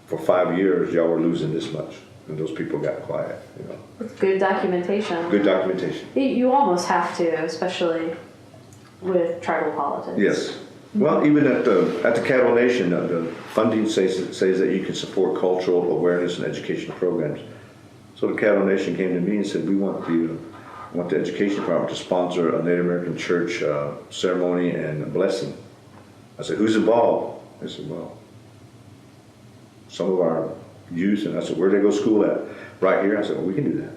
for 5 years y'all were losing this much, and those people got quiet. Good documentation. Good documentation. You almost have to, especially with tribal politics. Yes. Well, even at the Cattle Nation, the funding says that you can support cultural awareness and educational programs. So the Cattle Nation came to me and said, we want the education department to sponsor a Native American church ceremony and a blessing. I said, who's involved? They said, well, some of our youth. And I said, where'd they go to school at? Right here. I said, well, we can do that.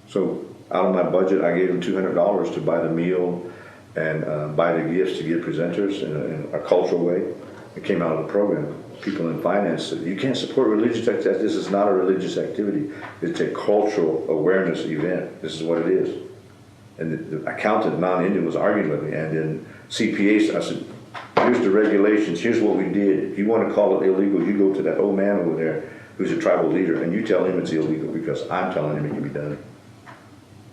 So out of my budget, I gave them $200 to buy the meal and buy the gifts to give presenters in a cultural way. It came out of the program. People in finance said, you can't support religious activity. This is not a religious activity. It's a cultural awareness event. This is what it is. And the accountant, non-Indian, was arguing with me. And then CPA, I said, here's the regulations. Here's what we did. If you want to call it illegal, you go to that old man over there who's a tribal leader, and you tell him it's illegal because I'm telling him it can be done.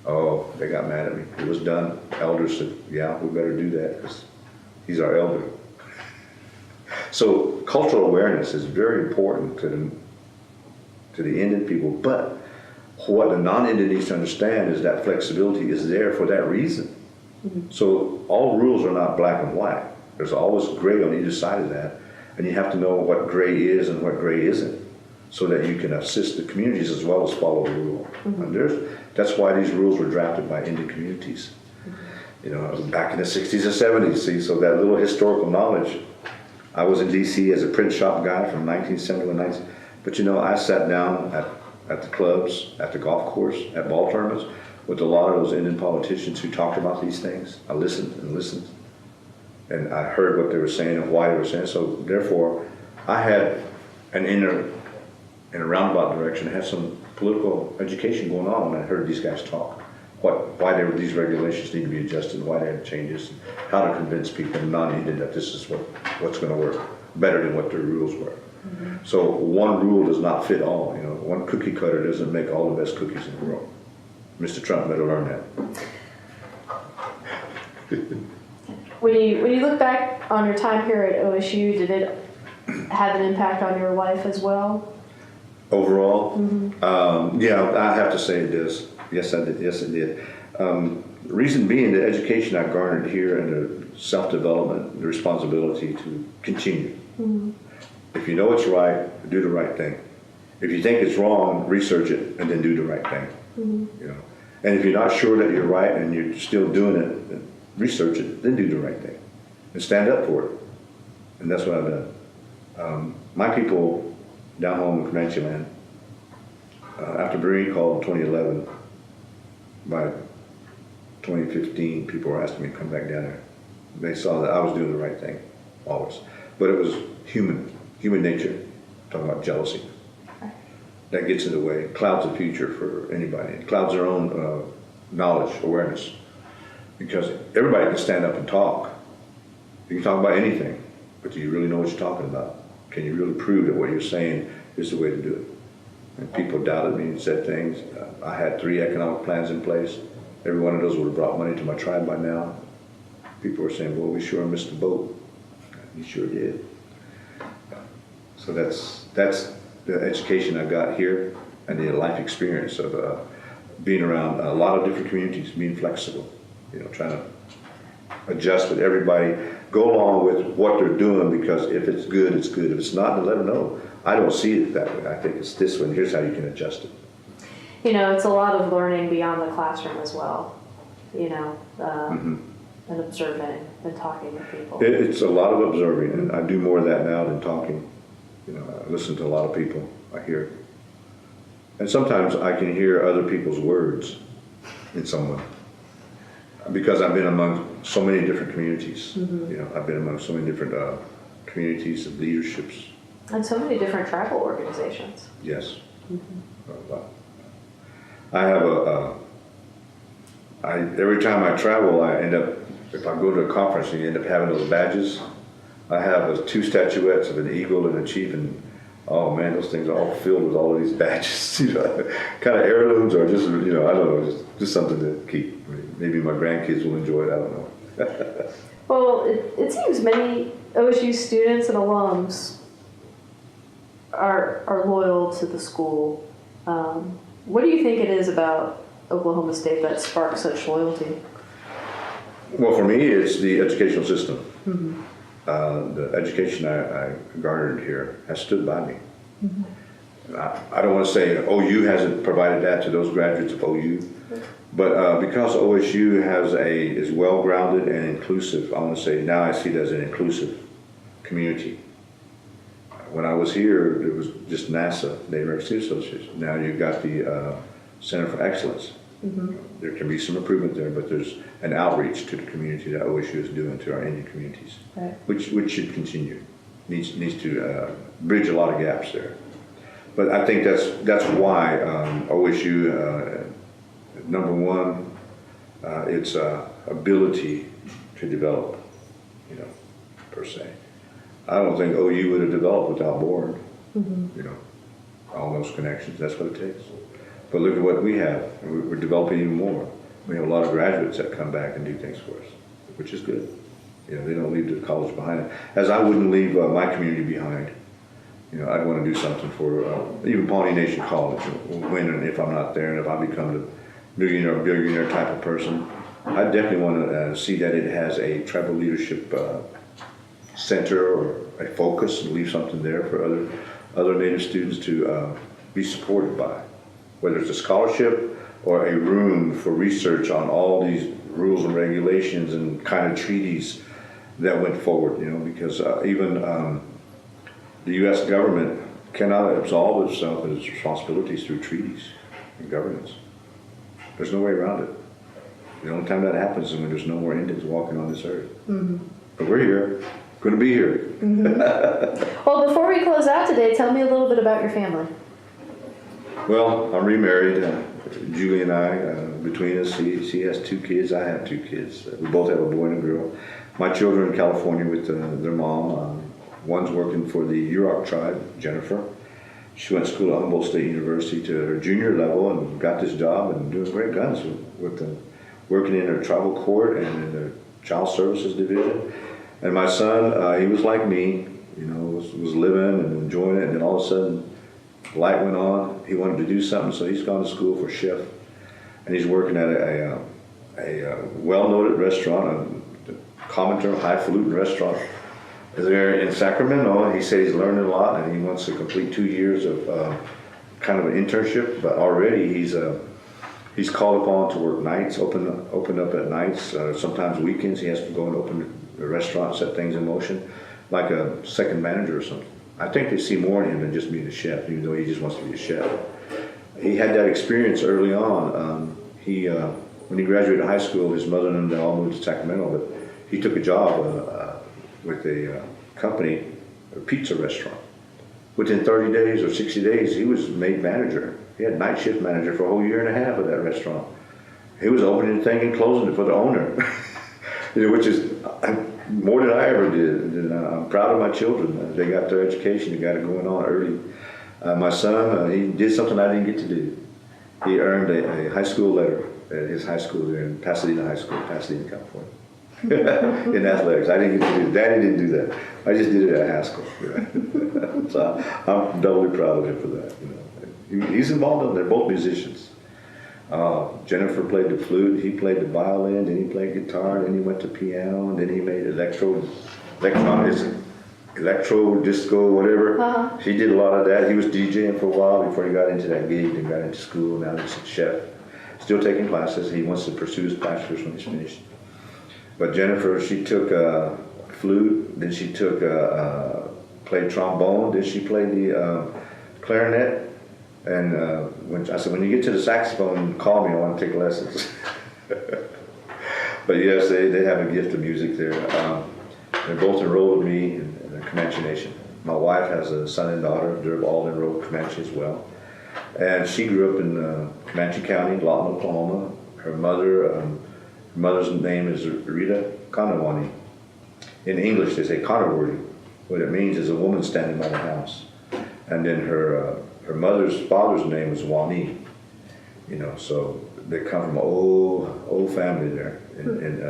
Oh, they got mad at me. It was done. Elders said, yeah, we better do that because he's our elder. So cultural awareness is very important to the Indian people, but what the non-Indian needs to understand is that flexibility is there for that reason. Mm-hmm. So all rules are not black and white. There's always gray on either side of that, and you have to know what gray is and what gray isn't, so that you can assist the communities as well as follow the rule. Mm-hmm. And that's why these rules were drafted by Indian communities. Mm-hmm. You know, back in the 60s and 70s, see, so that little historical knowledge. I was in D.C. as a print shop guy from 1970 to 19. But you know, I sat down at the clubs, at the golf course, at ball tournaments with a lot of those Indian politicians who talked about these things. I listened and listened. And I heard what they were saying and why they were saying. So therefore, I had in a roundabout direction, I had some political education going on when I heard these guys talk. Why these regulations need to be adjusted, why they have changes, how to convince people non-Indian that this is what's going to work better than what their rules were. Mm-hmm. So one rule does not fit all. You know, one cookie cutter doesn't make all the best cookies in the world. Mr. Trump better learn that. When you look back on your time here at OSU, did it have an impact on your life as well? Overall? Mm-hmm. Yeah, I have to say it does. Yes, I did. Yes, it did. The reason being the education I garnered here and the self-development, the responsibility to continue. Mm-hmm. If you know it's right, do the right thing. If you think it's wrong, research it and then do the right thing. Mm-hmm. You know, and if you're not sure that you're right and you're still doing it, research it, then do the right thing and stand up for it. And that's what I've done. My people down home in Comanche land, after Bree called in 2011, by 2015, people were asking me to come back down there. They saw that I was doing the right thing, always. But it was human nature, talking about jealousy. That gets in the way, clouds the future for anybody. It clouds their own knowledge, awareness. Because everybody can stand up and talk. You can talk about anything, but do you really know what you're talking about? Can you really prove that what you're saying is the way to do it? And people doubted me and said things. I had 3 economic plans in place. Every one of those would have brought money to my tribe by now. People were saying, well, we sure missed the boat. You sure did. So that's the education I got here and the life experience of being around a lot of different communities, being flexible, you know, trying to adjust with everybody, go along with what they're doing, because if it's good, it's good. If it's not, then let them know. I don't see it that way. I think it's this way, and here's how you can adjust it. You know, it's a lot of learning beyond the classroom as well, you know, mm-hmm. and observing and talking to people. It's a lot of observing, and I do more of that now than talking. You know, I listen to a lot of people. I hear. And sometimes I can hear other people's words in someone. Because I've been among so many different communities. Mm-hmm. You know, I've been among so many different communities of leaderships. And so many different tribal organizations. Yes. Mm-hmm. I have every time I travel, I end up, if I go to a conference, you end up having those badges. I have 2 statuettes of an eagle and a chief, and oh man, those things are all filled with all of these badges. You know, kind of heirlooms, or just, you know, I don't know, just something to keep. Maybe my grandkids will enjoy it. I don't know. Well, it seems many OSU students and alums are loyal to the school. What do you think it is about Oklahoma State that sparks such loyalty? Well, for me, it's the educational system. Mm-hmm. the education I garnered here has stood by me. I don't want to say OU hasn't provided that to those graduates of OU, but because OSU is well-grounded and inclusive, I want to say now I see it as an inclusive community. When I was here, it was just NASA, Native American Student Association. Now you've got the Center for Excellence. There can be some improvement there, but there's an outreach to the community that OSU is doing to our Indian communities, Right. which should continue. Needs to bridge a lot of gaps there. But I think that's why OSU, number one, its ability to develop, per se. I don't think OU would have developed without board. All those connections. That's what it takes. But look at what we have. We're developing even more. We have a lot of graduates that come back and do things for us, which is good. They don't leave the college behind. As I wouldn't leave my community behind. I'd want to do something for even Pawnee Nation College when and if I'm not there, and if I become the millionaire, billionaire type of person, I definitely want to see that it has a tribal leadership center or a focus and leave something there for other Native students to be supported by, whether it's a scholarship or a room for research on all these rules and regulations and kind of treaties that went forward, because even the U.S. government cannot absolve itself of its responsibilities through treaties and governance. There's no way around it. The only time that happens is when there's no more Indians walking on this earth. But we're here, going to be here. Well, before we close out today, tell me a little bit about your family. Well, I'm remarried. Julie and I, between us, she has 2 kids. I have 2 kids. We both have a boy and a girl. My children are in California with their mom. One's working for the UOHRP tribe, Jennifer. She went to school at Humboldt State University to her junior level and got this job and doing great guns with them, working in her tribal court and in the child services division. And my son, he was like me, was living and enjoying it, and then all of a sudden, the light went on. He wanted to do something, so he's gone to school for chef, and he's working at a well-noted restaurant, a common term, highfalutin restaurant. There in Sacramento. He said he's learning a lot, and he wants to complete 2 years of kind of an internship. But already he's called upon to work nights, open up at nights. Sometimes weekends he has to go and open the restaurant, set things in motion, like a second manager or something. I think they see more in him than just being a chef, even though he just wants to be a chef. He had that experience early on. When he graduated high school, his mother and them all moved to Sacramento, but he took a job with a company, a pizza restaurant. Within 30 days or 60 days, he was made manager. He had night shift manager for a whole year and a half of that restaurant. He was opening the thing and closing it for the owner, which is more than I ever did. And I'm proud of my children. They got their education. They got it going on early. My son, he did something I didn't get to do. He earned a high school letter at his high school there in Pasadena High School, Pasadena, California. In athletics. I didn't get to do it. Daddy didn't do that. I just did it at high school. So I'm doubly proud of him for that. He's involved in it. They're both musicians. Jennifer played the flute, he played the violin, then he played guitar, then he went to piano, and then he made electro disco, whatever. He did a lot of that. He was DJing for a while before he got into that gig and got into school. Now he's a chef. Still taking classes. He wants to pursue his bachelor's when he's finished. But Jennifer, she took flute, then she took played trombone, then she played the clarinet. And I said, when you get to the saxophone, call me. I want to take lessons. But yes, they have a gift of music there. They're both enrolled with me in the Comanche Nation. My wife has a son and daughter. They're all enrolled Comanche as well. And she grew up in Comanche County, Lawton, Oklahoma. Her mother's name is Rita Kanawani. In English, they say Connerworthy. What it means is a woman standing by the house. And then her father's name was Wani. So they come from an old family there in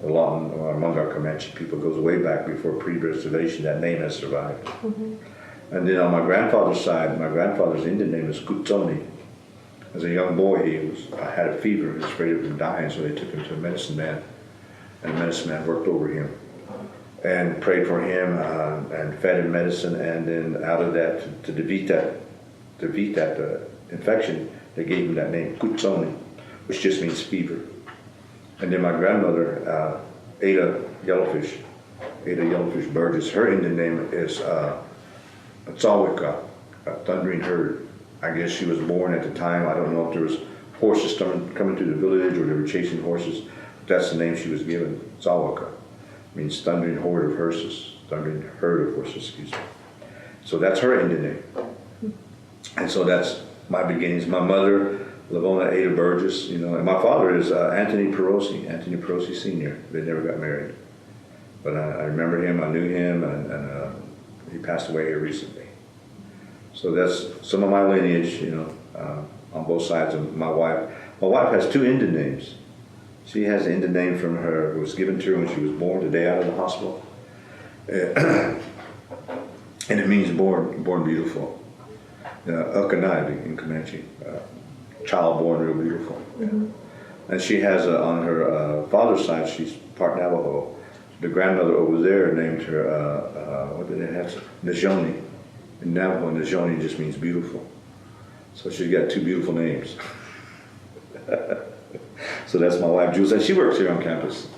Lawton, or among our Comanche people. It goes way back before pre-reservation. That name has survived. And then on my grandfather's side, my grandfather's Indian name is Kutsoni. As a young boy, he had a fever. He was afraid of him dying, so they took him to a medicine man, and the medicine man worked over him and prayed for him and fed him medicine, and then out of that, to defeat that infection, they gave him that name, Kutsoni, which just means fever. And then my grandmother, Ada Yellowfish Burgess, her Indian name is Tsawika, a thundering herd. I guess she was born at the time. I don't know if there was horses coming through the village or they were chasing horses. But that's the name she was given, Tsawika. Means thundering herd of horses, excuse me. So that's her Indian name. And so that's my beginnings. My mother, Lavona Ada Burgess, and my father is Anthony Perosi Sr. They never got married. But I remember him, I knew him, and he passed away here recently. So that's some of my lineage, on both sides of my wife. My wife has two Indian names. She has an Indian name from her, it was given to her when she was born, the day out of the hospital. And it means born beautiful. Ukanaibi in Comanche, child born real beautiful. Mm-hmm. And she has on her father's side, she's part Navajo. The grandmother over there named her, what did they have? Najoni. In Navajo, Najoni just means beautiful. So she's got two beautiful names. So that's my wife, Jules, and she works here on campus.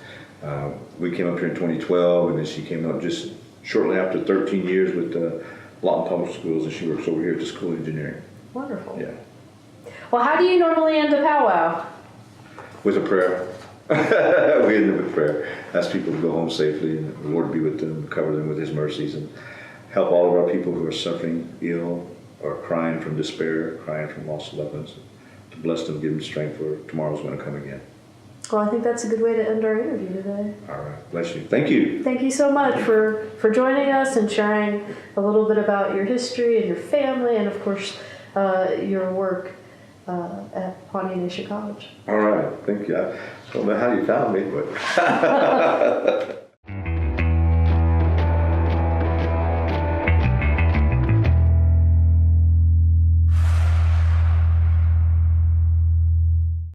We came up here in 2012, and then she came up just shortly after 13 years with Lawton Public Schools, and she works over here at the School of Engineering. Wonderful. Yeah. Well, how do you normally end a powwow? With a prayer. We end it with prayer. Ask people to go home safely, and the Lord be with them, cover them with His mercies, and help all of our people who are suffering, ill, or crying from despair, crying from lost loved ones. To bless them, give them strength for tomorrow's going to come again. Well, I think that's a good way to end our interview today. All right. Bless you. Thank you. Thank you so much for joining us and sharing a little bit about your history and your family and, of course, your work at Pawnee Nation College. All right. Thank you. I don't know how you found me, but...